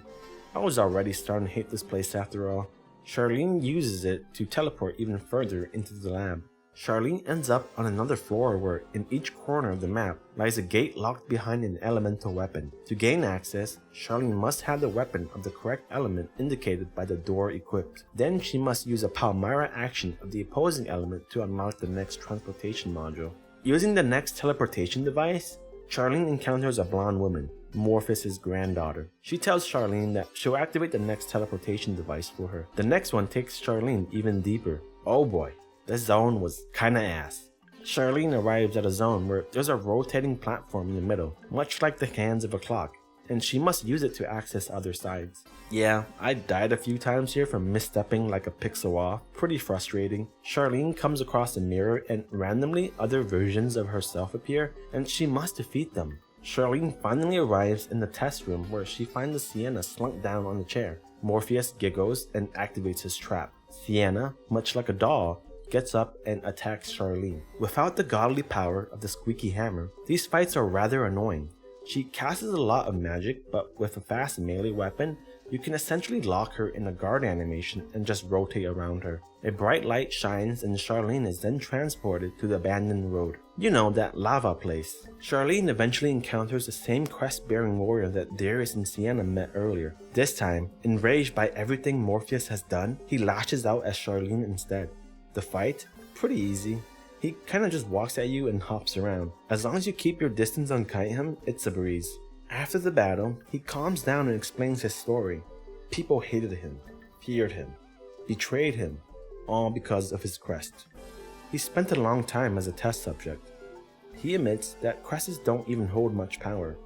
I was already starting to hate this place after all. Sharline uses it to teleport even further into the lab. Sharline ends up on another floor where in each corner of the map lies a gate locked behind an elemental weapon. To gain access, Sharline must have the weapon of the correct element indicated by the door equipped. Then she must use a Palmira action of the opposing element to unlock the next transportation module. Using the next teleportation device, Sharline encounters a blonde woman, Morpheus' granddaughter. She tells Sharline that she'll activate the next teleportation device for her. The next one takes Sharline even deeper. Oh boy. This zone was kinda ass. Sharline arrives at a zone where there's a rotating platform in the middle, much like the hands of a clock, and she must use it to access other sides. Yeah, I died a few times here from misstepping like a pixel off. Pretty frustrating. Sharline comes across a mirror and randomly other versions of herself appear, and she must defeat them. Sharline finally arrives in the test room where she finds Sienna slunk down on the chair. Morpheus giggles and activates his trap. Sienna, much like a doll, gets up and attacks Sharline. Without the godly power of the squeaky hammer, these fights are rather annoying. She casts a lot of magic, but with a fast melee weapon, you can essentially lock her in a guard animation and just rotate around her. A bright light shines and Sharline is then transported to the abandoned road. You know, that lava place. Sharline eventually encounters the same crest-bearing warrior that Darius and Sienna met earlier. This time, enraged by everything Morpheus has done, he lashes out at Sharline instead. The fight? Pretty easy. He kinda just walks at you and hops around. As long as you keep your distance on kite him, it's a breeze. After the battle, he calms down and explains his story. People hated him, feared him, betrayed him, all because of his crest. He spent a long time as a test subject. He admits that crests don't even hold much power,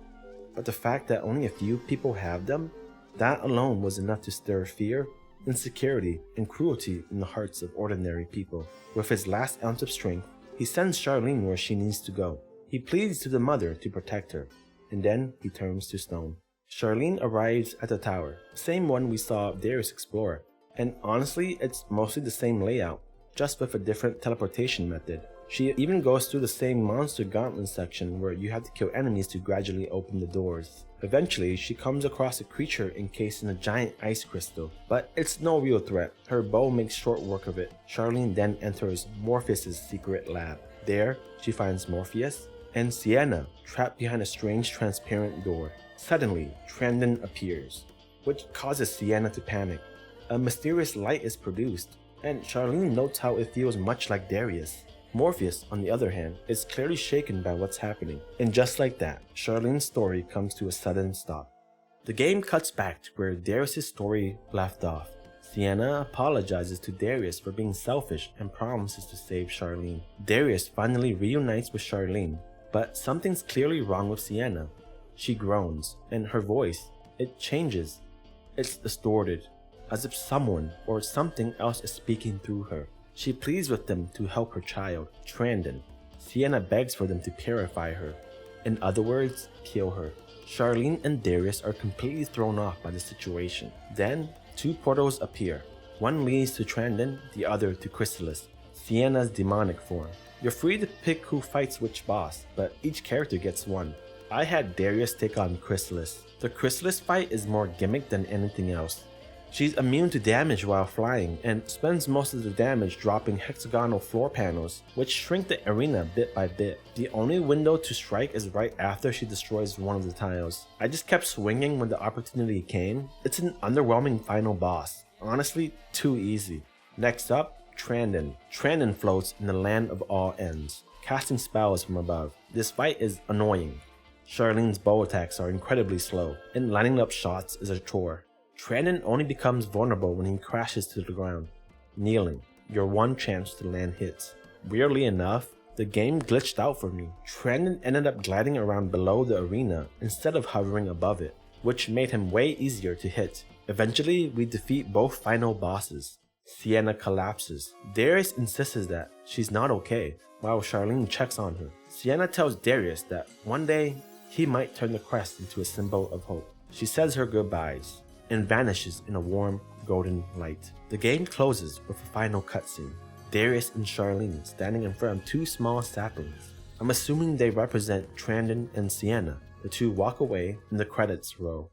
but the fact that only a few people have them, that alone was enough to stir fear, insecurity, and cruelty in the hearts of ordinary people. With his last ounce of strength, he sends Sharline where she needs to go. He pleads to the mother to protect her, and then he turns to stone. Sharline arrives at the tower, the same one we saw Darius explore, and honestly it's mostly the same layout, just with a different teleportation method. She even goes through the same monster gauntlet section where you have to kill enemies to gradually open the doors. Eventually, she comes across a creature encased in a giant ice crystal, but it's no real threat. Her bow makes short work of it. Sharline then enters Morpheus' secret lab. There, she finds Morpheus and Sienna trapped behind a strange transparent door. Suddenly, Trandon appears, which causes Sienna to panic. A mysterious light is produced, and Sharline notes how it feels much like Darius. Morpheus, on the other hand, is clearly shaken by what's happening, and just like that, Sharline's story comes to a sudden stop. The game cuts back to where Darius' story left off. Sienna apologizes to Darius for being selfish and promises to save Sharline. Darius finally reunites with Sharline, but something's clearly wrong with Sienna. She groans, and her voice, it changes. It's distorted, as if someone or something else is speaking through her. She pleads with them to help her child, Trandon. Sienna begs for them to purify her. In other words, kill her. Sharline and Darius are completely thrown off by the situation. Then, two portals appear. One leads to Trandon, the other to Chrysalis, Sienna's demonic form. You're free to pick who fights which boss, but each character gets one. I had Darius take on Chrysalis. The Chrysalis fight is more gimmick than anything else. She's immune to damage while flying, and spends most of the damage dropping hexagonal floor panels, which shrink the arena bit by bit. The only window to strike is right after she destroys one of the tiles. I just kept swinging when the opportunity came. It's an underwhelming final boss. Honestly, too easy. Next up, Trandon. Trandon floats in the land of all ends, casting spells from above. This fight is annoying. Sharline's bow attacks are incredibly slow, and lining up shots is a chore. Trandon only becomes vulnerable when he crashes to the ground. Kneeling, your one chance to land hits. Weirdly enough, the game glitched out for me. Trandon ended up gliding around below the arena instead of hovering above it, which made him way easier to hit. Eventually, we defeat both final bosses. Sienna collapses. Darius insists that she's not okay, while Sharline checks on her. Sienna tells Darius that one day he might turn the crest into a symbol of hope. She says her goodbyes and vanishes in a warm, golden light. The game closes with a final cutscene. Darius and Sharline standing in front of two small saplings. I'm assuming they represent Trandon and Sienna. The two walk away and the credits roll.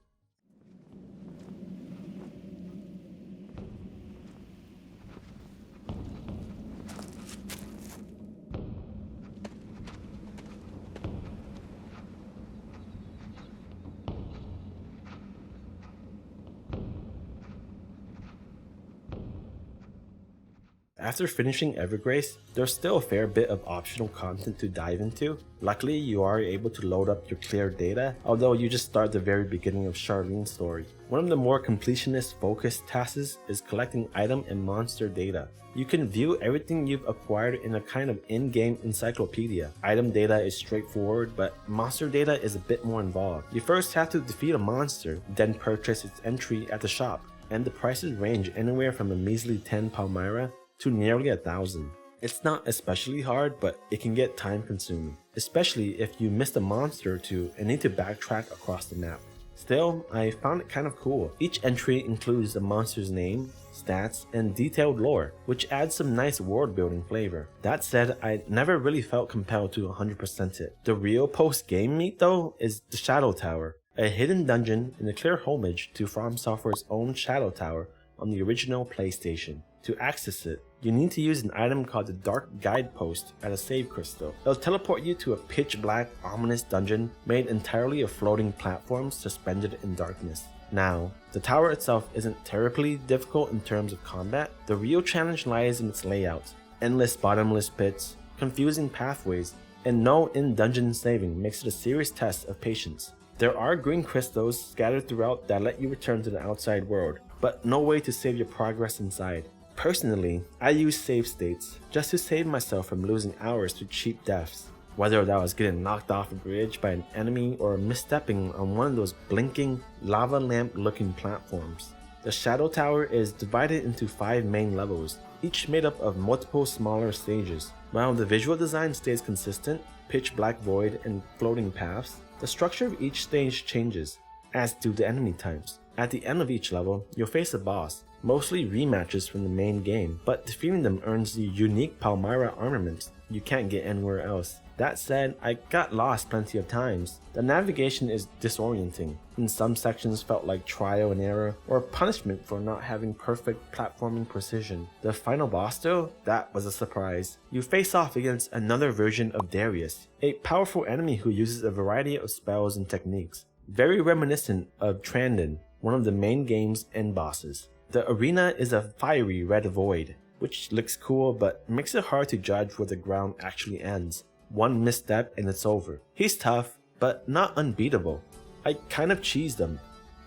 After finishing Evergrace, there's still a fair bit of optional content to dive into. Luckily, you are able to load up your clear data, although you just start at the very beginning of Sharline's story. One of the more completionist-focused tasks is collecting item and monster data. You can view everything you've acquired in a kind of in-game encyclopedia. Item data is straightforward, but monster data is a bit more involved. You first have to defeat a monster, then purchase its entry at the shop, and the prices range anywhere from a measly 10 Palmira to nearly 1,000. It's not especially hard, but it can get time consuming, especially if you missed a monster or two and need to backtrack across the map. Still, I found it kind of cool. Each entry includes the monster's name, stats, and detailed lore, which adds some nice world building flavor. That said, I never really felt compelled to 100% it. The real post-game meat though is the Shadow Tower, a hidden dungeon in a clear homage to FromSoftware's own Shadow Tower on the original PlayStation. To access it, you need to use an item called the Dark Guidepost at a save crystal. It'll teleport you to a pitch black, ominous dungeon made entirely of floating platforms suspended in darkness. Now, the tower itself isn't terribly difficult in terms of combat. The real challenge lies in its layout. Endless bottomless pits, confusing pathways, and no in-dungeon saving makes it a serious test of patience. There are green crystals scattered throughout that let you return to the outside world, but no way to save your progress inside. Personally, I use save states just to save myself from losing hours to cheap deaths, whether that was getting knocked off a bridge by an enemy or misstepping on one of those blinking lava lamp looking platforms. The Shadow Tower is divided into 5 main levels, each made up of multiple smaller stages. While the visual design stays consistent, pitch black void and floating paths, the structure of each stage changes, as do the enemy types. At the end of each level, you'll face a boss, mostly rematches from the main game, but defeating them earns you unique Palmira Armaments you can't get anywhere else. That said, I got lost plenty of times. The navigation is disorienting. In some sections felt like trial and error, or punishment for not having perfect platforming precision. The final boss though, that was a surprise. You face off against another version of Darius, a powerful enemy who uses a variety of spells and techniques, very reminiscent of Trandon, one of the main game's end bosses. The arena is a fiery red void, which looks cool but makes it hard to judge where the ground actually ends. One misstep and it's over. He's tough, but not unbeatable. I kind of cheesed him.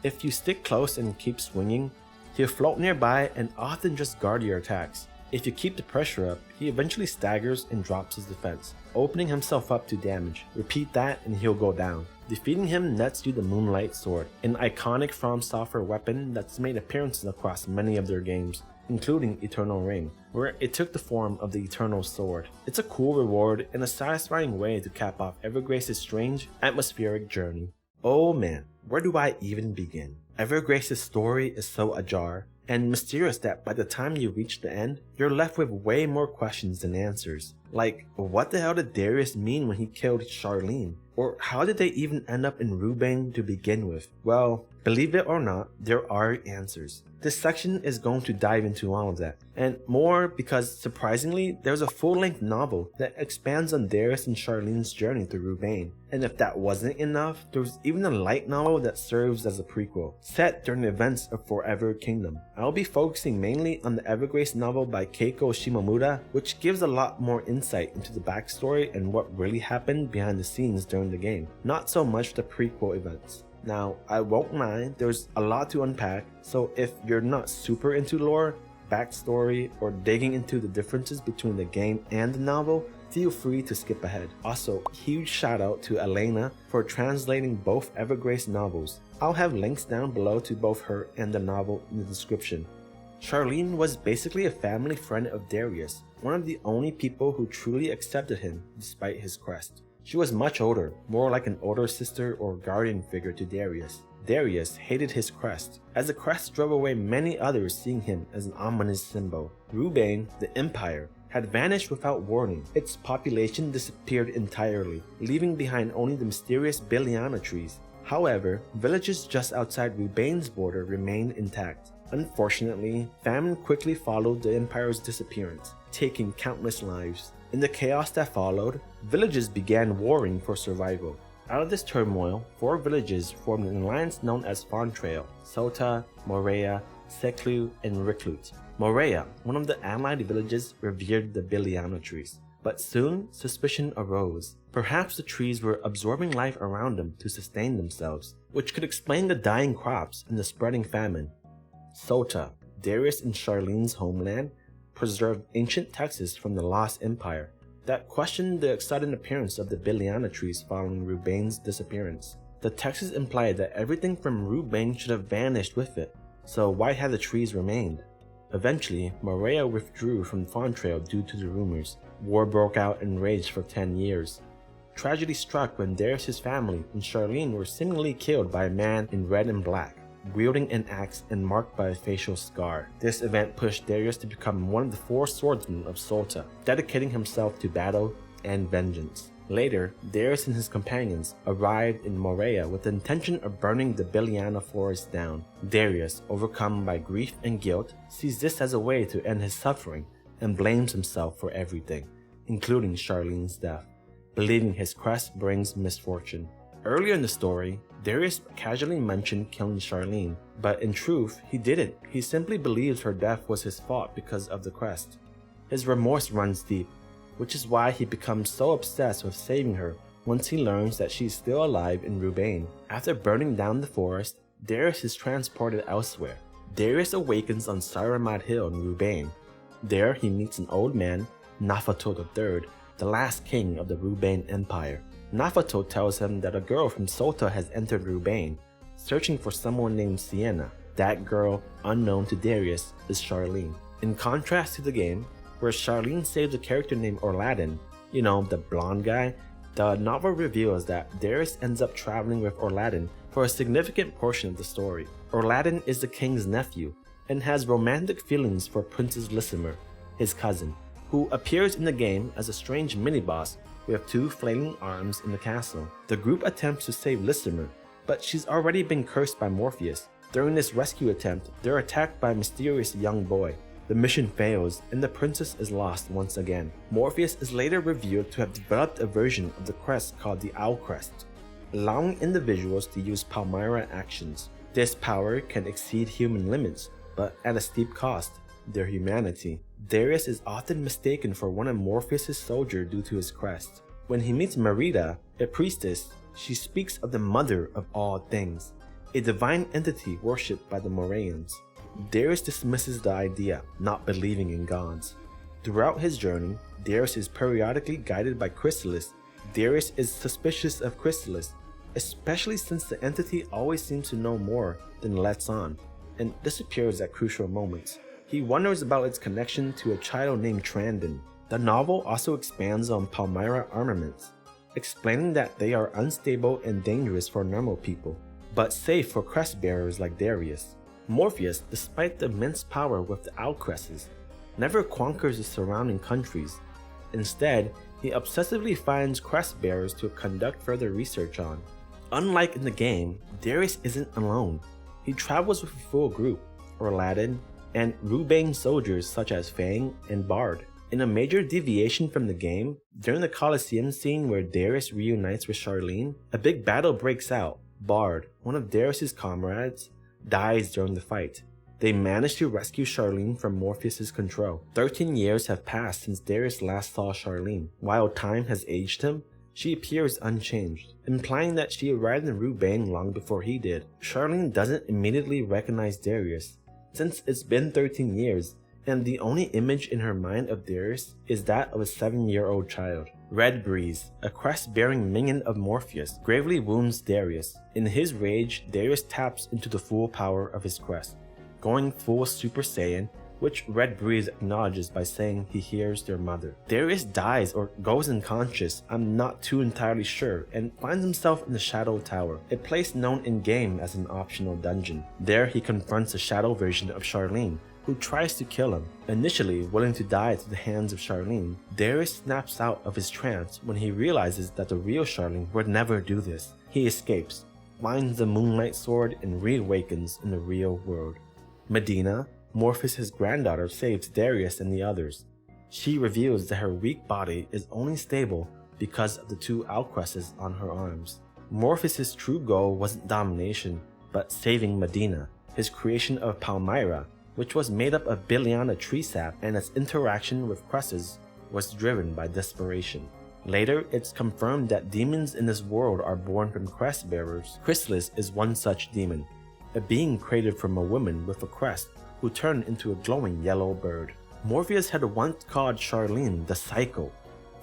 If you stick close and keep swinging, he'll float nearby and often just guard your attacks. If you keep the pressure up, he eventually staggers and drops his defense, opening himself up to damage. Repeat that and he'll go down. Defeating him nets you the Moonlight Sword, an iconic FromSoftware weapon that's made appearances across many of their games, including Eternal Ring, where it took the form of the Eternal Sword. It's a cool reward and a satisfying way to cap off Evergrace's strange, atmospheric journey. Oh man, where do I even begin? Evergrace's story is so ajar and mysterious that by the time you reach the end, you're left with way more questions than answers. Like, what the hell did Darius mean when he killed Sharline? Or how did they even end up in Rieubane to begin with? Well, believe it or not, there are answers. This section is going to dive into all of that, and more because surprisingly, there's a full-length novel that expands on Darius and Sharline's journey through Rieubane. And if that wasn't enough, there's even a light novel that serves as a prequel, set during the events of Forever Kingdom. I'll be focusing mainly on the Evergrace novel by Keiko Shimomura, which gives a lot more insight into the backstory and what really happened behind the scenes during the game, not so much the prequel events. Now, I won't lie, there's a lot to unpack, so if you're not super into lore, backstory, or digging into the differences between the game and the novel, feel free to skip ahead. Also, huge shout out to Elena for translating both Evergrace novels. I'll have links down below to both her and the novel in the description. Sharline was basically a family friend of Darius, one of the only people who truly accepted him despite his quest. She was much older, more like an older sister or guardian figure to Darius. Darius hated his crest, as the crest drove away many others seeing him as an ominous symbol. Rieubane, the Empire, had vanished without warning. Its population disappeared entirely, leaving behind only the mysterious Biliana trees. However, villages just outside Rieubane's border remained intact. Unfortunately, famine quickly followed the Empire's disappearance, taking countless lives. In the chaos that followed, villages began warring for survival. Out of this turmoil, 4 villages formed an alliance known as Fontrail: Sota, Morea, Seclu, and Reclute. Morea, one of the allied villages, revered the Biliana trees. But soon, suspicion arose. Perhaps the trees were absorbing life around them to sustain themselves, which could explain the dying crops and the spreading famine. Sota, Darius and Sharline's homeland, preserved ancient texts from the Lost Empire that questioned the sudden appearance of the Biliana trees following Rieubane's disappearance. The texts implied that everything from Rieubane should have vanished with it, so why had the trees remained? Eventually, Morea withdrew from Fontrail due to the rumors. War broke out and raged for 10 years. Tragedy struck when Darius' family and Sharline were seemingly killed by a man in red and black, wielding an axe and marked by a facial scar. This event pushed Darius to become one of the 4 swordsmen of Sota, dedicating himself to battle and vengeance. Later, Darius and his companions arrived in Morea with the intention of burning the Biliana forest down. Darius, overcome by grief and guilt, sees this as a way to end his suffering and blames himself for everything, including Sharline's death, believing his quest brings misfortune. Earlier in the story, Darius casually mentioned killing Sharline, but in truth, he didn't. He simply believes her death was his fault because of the quest. His remorse runs deep, which is why he becomes so obsessed with saving her once he learns that she is still alive in Rieubane. After burning down the forest, Darius is transported elsewhere. Darius awakens on Saramad Hill in Rieubane. There he meets an old man, Nafato III, the last king of the Rieubane Empire. Nafato tells him that a girl from Sota has entered Rieubane, searching for someone named Sienna. That girl, unknown to Darius, is Sharline. In contrast to the game, where Sharline saves a character named Orladin, you know, the blonde guy, the novel reveals that Darius ends up traveling with Orladin for a significant portion of the story. Orladin is the king's nephew, and has romantic feelings for Princess Lysimer, his cousin, who appears in the game as a strange mini-boss with 2 flailing arms in the castle. The group attempts to save Lysimer, but she's already been cursed by Morpheus. During this rescue attempt, they're attacked by a mysterious young boy. The mission fails, and the princess is lost once again. Morpheus is later revealed to have developed a version of the crest called the Owl Crest, allowing individuals to use Palmira actions. This power can exceed human limits, but at a steep cost: their humanity. Darius is often mistaken for one of Morpheus' soldiers due to his crest. When he meets Merida, a priestess, she speaks of the mother of all things, a divine entity worshipped by the Moreans. Darius dismisses the idea, not believing in gods. Throughout his journey, Darius is periodically guided by Chrysalis. Darius is suspicious of Chrysalis, especially since the entity always seems to know more than lets on, and disappears at crucial moments. He wonders about its connection to a child named Trandon. The novel also expands on Palmira Armaments, explaining that they are unstable and dangerous for normal people, but safe for crest bearers like Darius. Morpheus, despite the immense power with the Owl Crests, never conquers the surrounding countries. Instead, he obsessively finds crest bearers to conduct further research on. Unlike in the game, Darius isn't alone. He travels with a full group, Orladin, and Rieubane soldiers such as Fang and Bard. In a major deviation from the game, during the Colosseum scene where Darius reunites with Sharline, a big battle breaks out. Bard, one of Darius' comrades, dies during the fight. They manage to rescue Sharline from Morpheus' control. 13 years have passed since Darius last saw Sharline. While time has aged him, she appears unchanged, implying that she arrived in Rieubane long before he did. Sharline doesn't immediately recognize Darius, since it's been 13 years, and the only image in her mind of Darius is that of a 7-year-old child. Red Breeze, a crest-bearing minion of Morpheus, gravely wounds Darius. In his rage, Darius taps into the full power of his crest, going full Super Saiyan, which Red Breeze acknowledges by saying he hears their mother. Darius dies or goes unconscious, I'm not too entirely sure, and finds himself in the Shadow Tower, a place known in-game as an optional dungeon. There he confronts a shadow version of Sharline, who tries to kill him. Initially willing to die to the hands of Sharline, Darius snaps out of his trance when he realizes that the real Sharline would never do this. He escapes, finds the Moonlight Sword, and reawakens in the real world. Medina, Morpheus' granddaughter, saves Darius and the others. She reveals that her weak body is only stable because of the two Alcresses on her arms. Morpheus' true goal wasn't domination, but saving Medina, his creation of Palmira, which was made up of Biliana tree sap, and its interaction with cresses was driven by desperation. Later, it's confirmed that demons in this world are born from crest bearers. Chrysalis is one such demon, a being created from a woman with a crest who turned into a glowing yellow bird. Morpheus had once called Sharline the Cycle,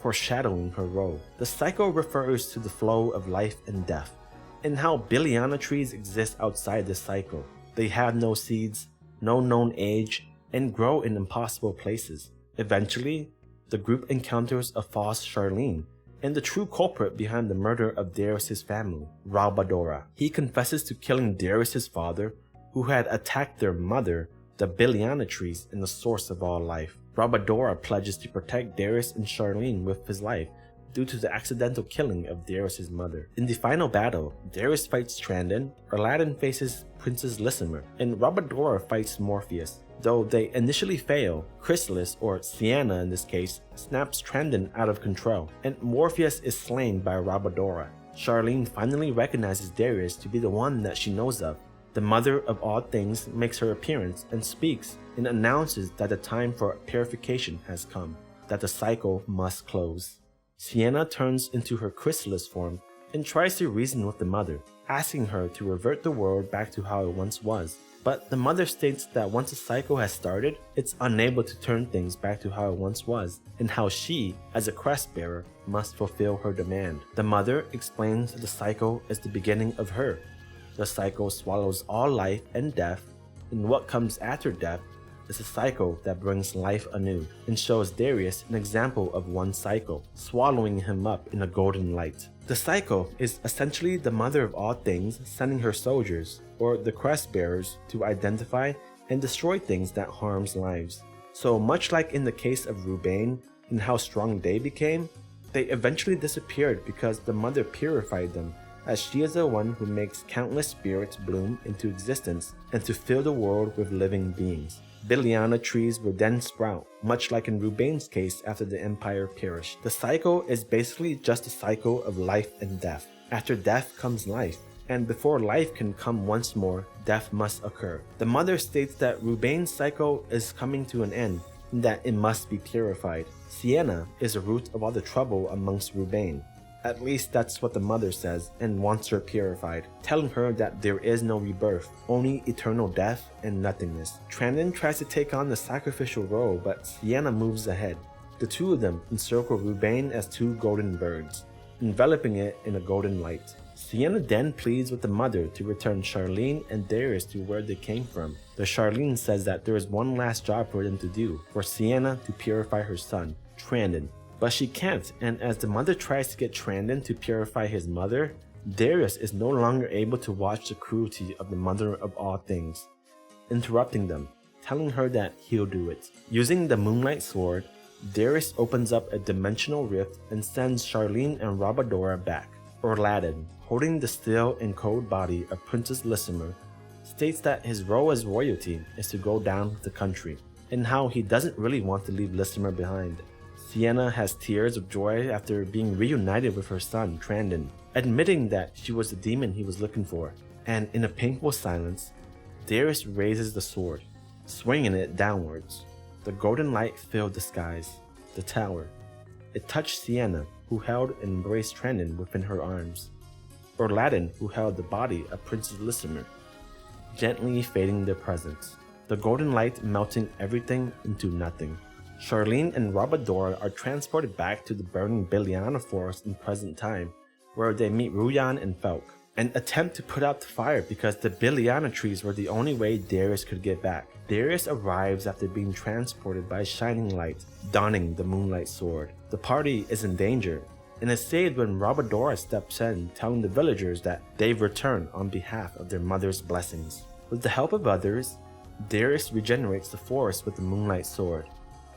foreshadowing her role. The cycle refers to the flow of life and death, and how Biliana trees exist outside the cycle. They have no seeds, no known age, and grow in impossible places. Eventually, the group encounters a false Sharline and the true culprit behind the murder of Darius' family, Rieubane. He confesses to killing Darius' father, who had attacked their mother, the Biliana trees, and the source of all life. Rieubane pledges to protect Darius and Sharline with his life due to the accidental killing of Darius' mother. In the final battle, Darius fights Trandon, Aladdin faces Princess Lysimer, and Rieubane fights Morpheus. Though they initially fail, Chrysalis, or Sienna in this case, snaps Trandon out of control, and Morpheus is slain by Rieubane. Sharline finally recognizes Darius to be the one that she knows of. The mother of all things makes her appearance and speaks and announces that the time for purification has come, that the cycle must close. Sienna turns into her Chrysalis form and tries to reason with the mother, asking her to revert the world back to how it once was. But the mother states that once a cycle has started, it's unable to turn things back to how it once was, and how she, as a crest bearer, must fulfill her demand. The mother explains that the cycle is the beginning of her. The cycle swallows all life and death, and what comes after death is a cycle that brings life anew, and shows Darius an example of one cycle, swallowing him up in a golden light. The cycle is essentially the mother of all things sending her soldiers, or the crest bearers, to identify and destroy things that harms lives. So much like in the case of Rieubane and how strong they became, they eventually disappeared because the mother purified them, as she is the one who makes countless spirits bloom into existence and to fill the world with living beings. Biliana trees will then sprout, much like in Rieubane's case after the Empire perished. The cycle is basically just a cycle of life and death. After death comes life, and before life can come once more, death must occur. The mother states that Rieubane's cycle is coming to an end, and that it must be purified. Sienna is the root of all the trouble amongst Rieubane. At least that's what the mother says, and wants her purified, telling her that there is no rebirth, only eternal death and nothingness. Trandon tries to take on the sacrificial role, but Sienna moves ahead. The two of them encircle Rieubane as two golden birds, enveloping it in a golden light. Sienna then pleads with the mother to return Sharline and Darius to where they came from. The Sharline says that there is one last job for them to do, for Sienna to purify her son, Trandon. But she can't, and as the mother tries to get Trandon to purify his mother, Darius is no longer able to watch the cruelty of the mother of all things, interrupting them, telling her that he'll do it. Using the Moonlight Sword, Darius opens up a dimensional rift and sends Sharline and Rieubane back. Aladdin, holding the still and cold body of Princess Lysimer, states that his role as royalty is to go down with the country, and how he doesn't really want to leave Lysimer behind. Sienna has tears of joy after being reunited with her son, Trandon, admitting that she was the demon he was looking for. And in a painful silence, Darius raises the sword, swinging it downwards. The golden light filled the skies, the tower. It touched Sienna, who held and embraced Trandon within her arms. Aladdin, who held the body of Princess Lysimer, gently fading their presence, the golden light melting everything into nothing. Sharline and Rieubane are transported back to the burning Biliana forest in present time, where they meet Rieubane and Felk. and attempt to put out the fire because the Biliana trees were the only way Darius could get back. Darius arrives after being transported by a shining light, donning the moonlight sword. The party is in danger, and is saved when Robadora steps in, telling the villagers that they've returned on behalf of their mother's blessings. With the help of others, Darius regenerates the forest with the moonlight sword.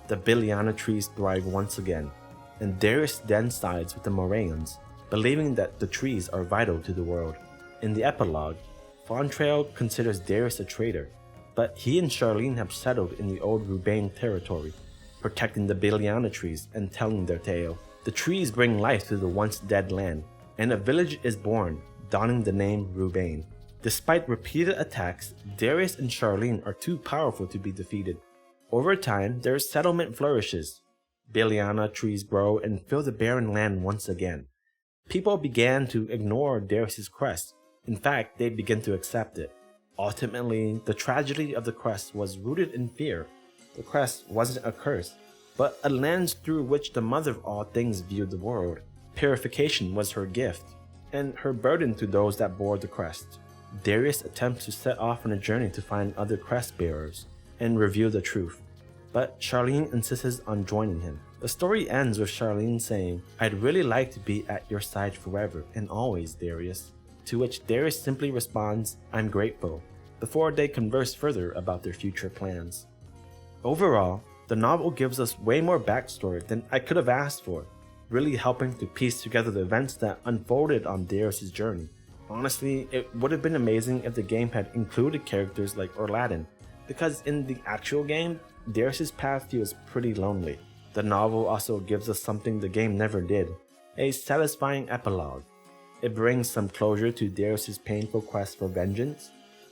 The Biliana trees thrive once again, and Darius then sides with the Moraeans, believing that the trees are vital to the world. In the epilogue, Fontrail considers Darius a traitor, but he and Sharline have settled in the old Rieubane territory, protecting the Biliana trees and telling their tale. The trees bring life to the once dead land, and a village is born, donning the name Rieubane. Despite repeated attacks, Darius and Sharline are too powerful to be defeated. Over time, their settlement flourishes. Biliana trees grow and fill the barren land once again. People began to ignore Darius' quest. In fact, they began to accept it. Ultimately, the tragedy of the quest was rooted in fear. The quest wasn't a curse, but a lens through which the mother of all things viewed the world. Purification was her gift, and her burden to those that bore the crest. Darius attempts to set off on a journey to find other crest bearers and reveal the truth, but Sharline insists on joining him. The story ends with Sharline saying, "I'd really like to be at your side forever and always, Darius," to which Darius simply responds, "I'm grateful," before they converse further about their future plans. Overall, the novel gives us way more backstory than I could have asked for, really helping to piece together the events that unfolded on Darius' journey. Honestly, it would have been amazing if the game had included characters like Orladin, because in the actual game, Darius' path feels pretty lonely. The novel also gives us something the game never did, a satisfying epilogue. It brings some closure to Darius' painful quest for vengeance,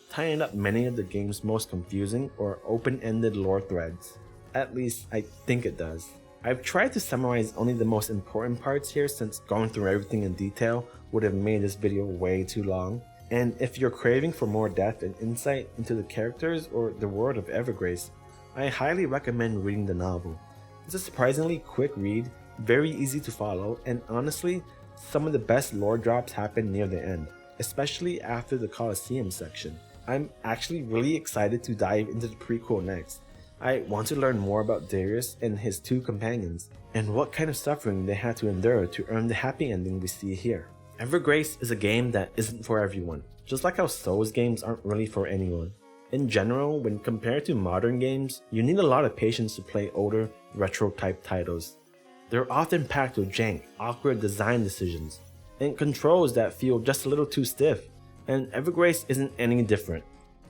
tying up many of the game's most confusing or open-ended lore threads. At least, I think it does. I've tried to summarize only the most important parts here since going through everything in detail would have made this video way too long. And if you're craving for more depth and insight into the characters or the world of Evergrace, I highly recommend reading the novel. It's a surprisingly quick read, very easy to follow, and honestly, some of the best lore drops happen near the end, especially after the Colosseum section. I'm actually really excited to dive into the prequel next. I want to learn more about Darius and his two companions, and what kind of suffering they had to endure to earn the happy ending we see here. Evergrace is a game that isn't for everyone, just like how Souls games aren't really for anyone. In general, when compared to modern games, you need a lot of patience to play older, retro-type titles. They're often packed with jank, awkward design decisions, and controls that feel just a little too stiff, and Evergrace isn't any different,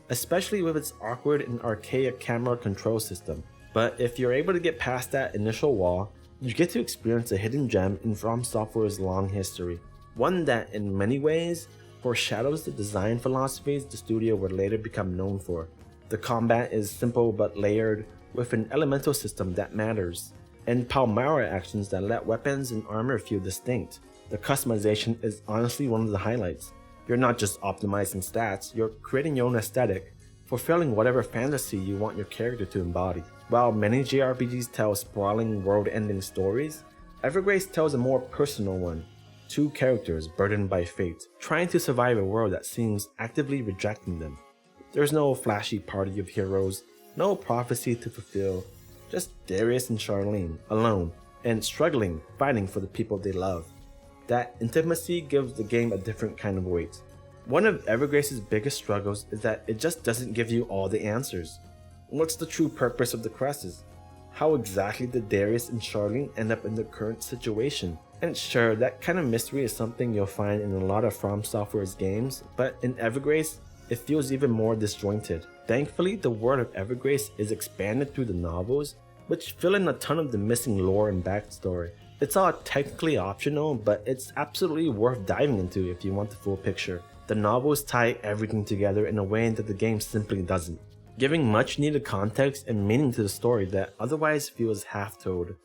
especially with its awkward and archaic camera control system. But if you're able to get past that initial wall, you get to experience a hidden gem in FromSoftware's long history, one that in many ways foreshadows the design philosophies the studio would later become known for. The combat is simple but layered, with an elemental system that matters, and Palmira actions that let weapons and armor feel distinct. The customization is honestly one of the highlights. You're not just optimizing stats, you're creating your own aesthetic, fulfilling whatever fantasy you want your character to embody. While many JRPGs tell sprawling world-ending stories, Evergrace tells a more personal one. Two characters burdened by fate, trying to survive a world that seems actively rejecting them. There's no flashy party of heroes, no prophecy to fulfill, just Darius and Sharline, alone, and struggling, fighting for the people they love. That intimacy gives the game a different kind of weight. One of Evergrace's biggest struggles is that it just doesn't give you all the answers. What's the true purpose of the quests? How exactly did Darius and Sharline end up in the current situation? And sure, that kind of mystery is something you'll find in a lot of FromSoftware's games, but in Evergrace, it feels even more disjointed. Thankfully, the world of Evergrace is expanded through the novels, which fill in a ton of the missing lore and backstory. It's all technically optional, but it's absolutely worth diving into if you want the full picture. The novels tie everything together in a way that the game simply doesn't, giving much needed context and meaning to the story that otherwise feels half-told.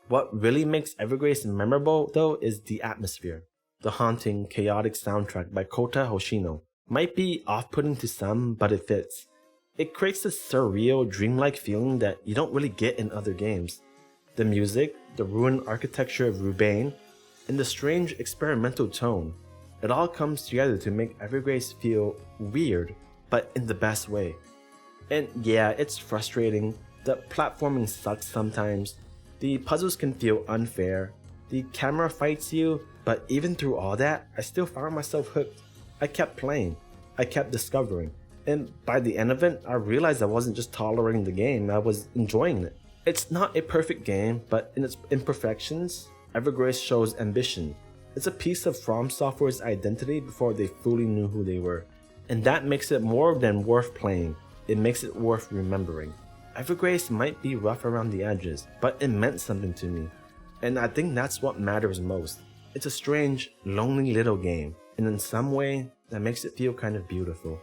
What really makes Evergrace memorable, though, is the atmosphere. The haunting, chaotic soundtrack by Kota Hoshino might be off-putting to some, but it fits. It creates this surreal, dreamlike feeling that you don't really get in other games. The music, the ruined architecture of Rieubane, and the strange experimental tone, It all comes together to make Evergrace feel weird, but in the best way. And yeah, it's frustrating, the platforming sucks sometimes, the puzzles can feel unfair, the camera fights you, but even through all that, I still found myself hooked. I kept playing, I kept discovering, and by the end of it, I realized I wasn't just tolerating the game, I was enjoying it. It's not a perfect game, but in its imperfections, Evergrace shows ambition. It's a piece of FromSoftware's identity before they fully knew who they were. And that makes it more than worth playing, it makes it worth remembering. Evergrace might be rough around the edges, but it meant something to me. And I think that's what matters most. It's a strange, lonely little game, and in some way, that makes it feel kind of beautiful.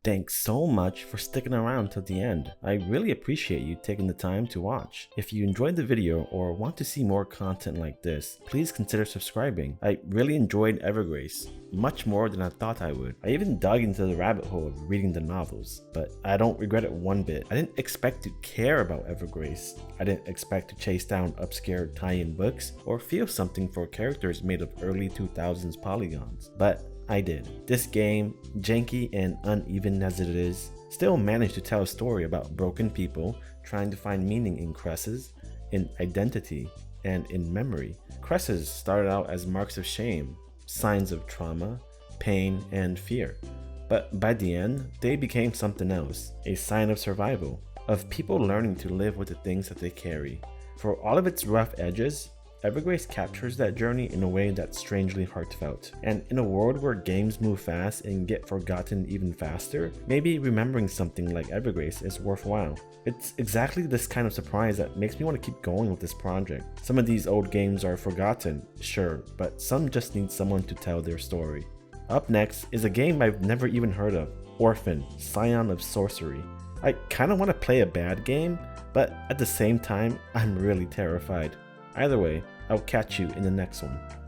Thanks so much for sticking around till the end. I really appreciate you taking the time to watch. If you enjoyed the video or want to see more content like this, please consider subscribing. I really enjoyed Evergrace, much more than I thought I would. I even dug into the rabbit hole of reading the novels, but I don't regret it one bit. I didn't expect to care about Evergrace. I didn't expect to chase down obscure tie-in books or feel something for characters made of early 2000s polygons, but I did. This game, janky and uneven as it is, still managed to tell a story about broken people trying to find meaning in cresses, in identity, and in memory. Cresses started out as marks of shame, signs of trauma, pain, and fear. But by the end, they became something else, a sign of survival, of people learning to live with the things that they carry. For all of its rough edges, Evergrace captures that journey in a way that's strangely heartfelt. And in a world where games move fast and get forgotten even faster, maybe remembering something like Evergrace is worthwhile. It's exactly this kind of surprise that makes me want to keep going with this project. Some of these old games are forgotten, sure, but some just need someone to tell their story. Up next is a game I've never even heard of, Orphan, Scion of Sorcery. I kinda want to play a bad game, but at the same time, I'm really terrified. Either way, I'll catch you in the next one.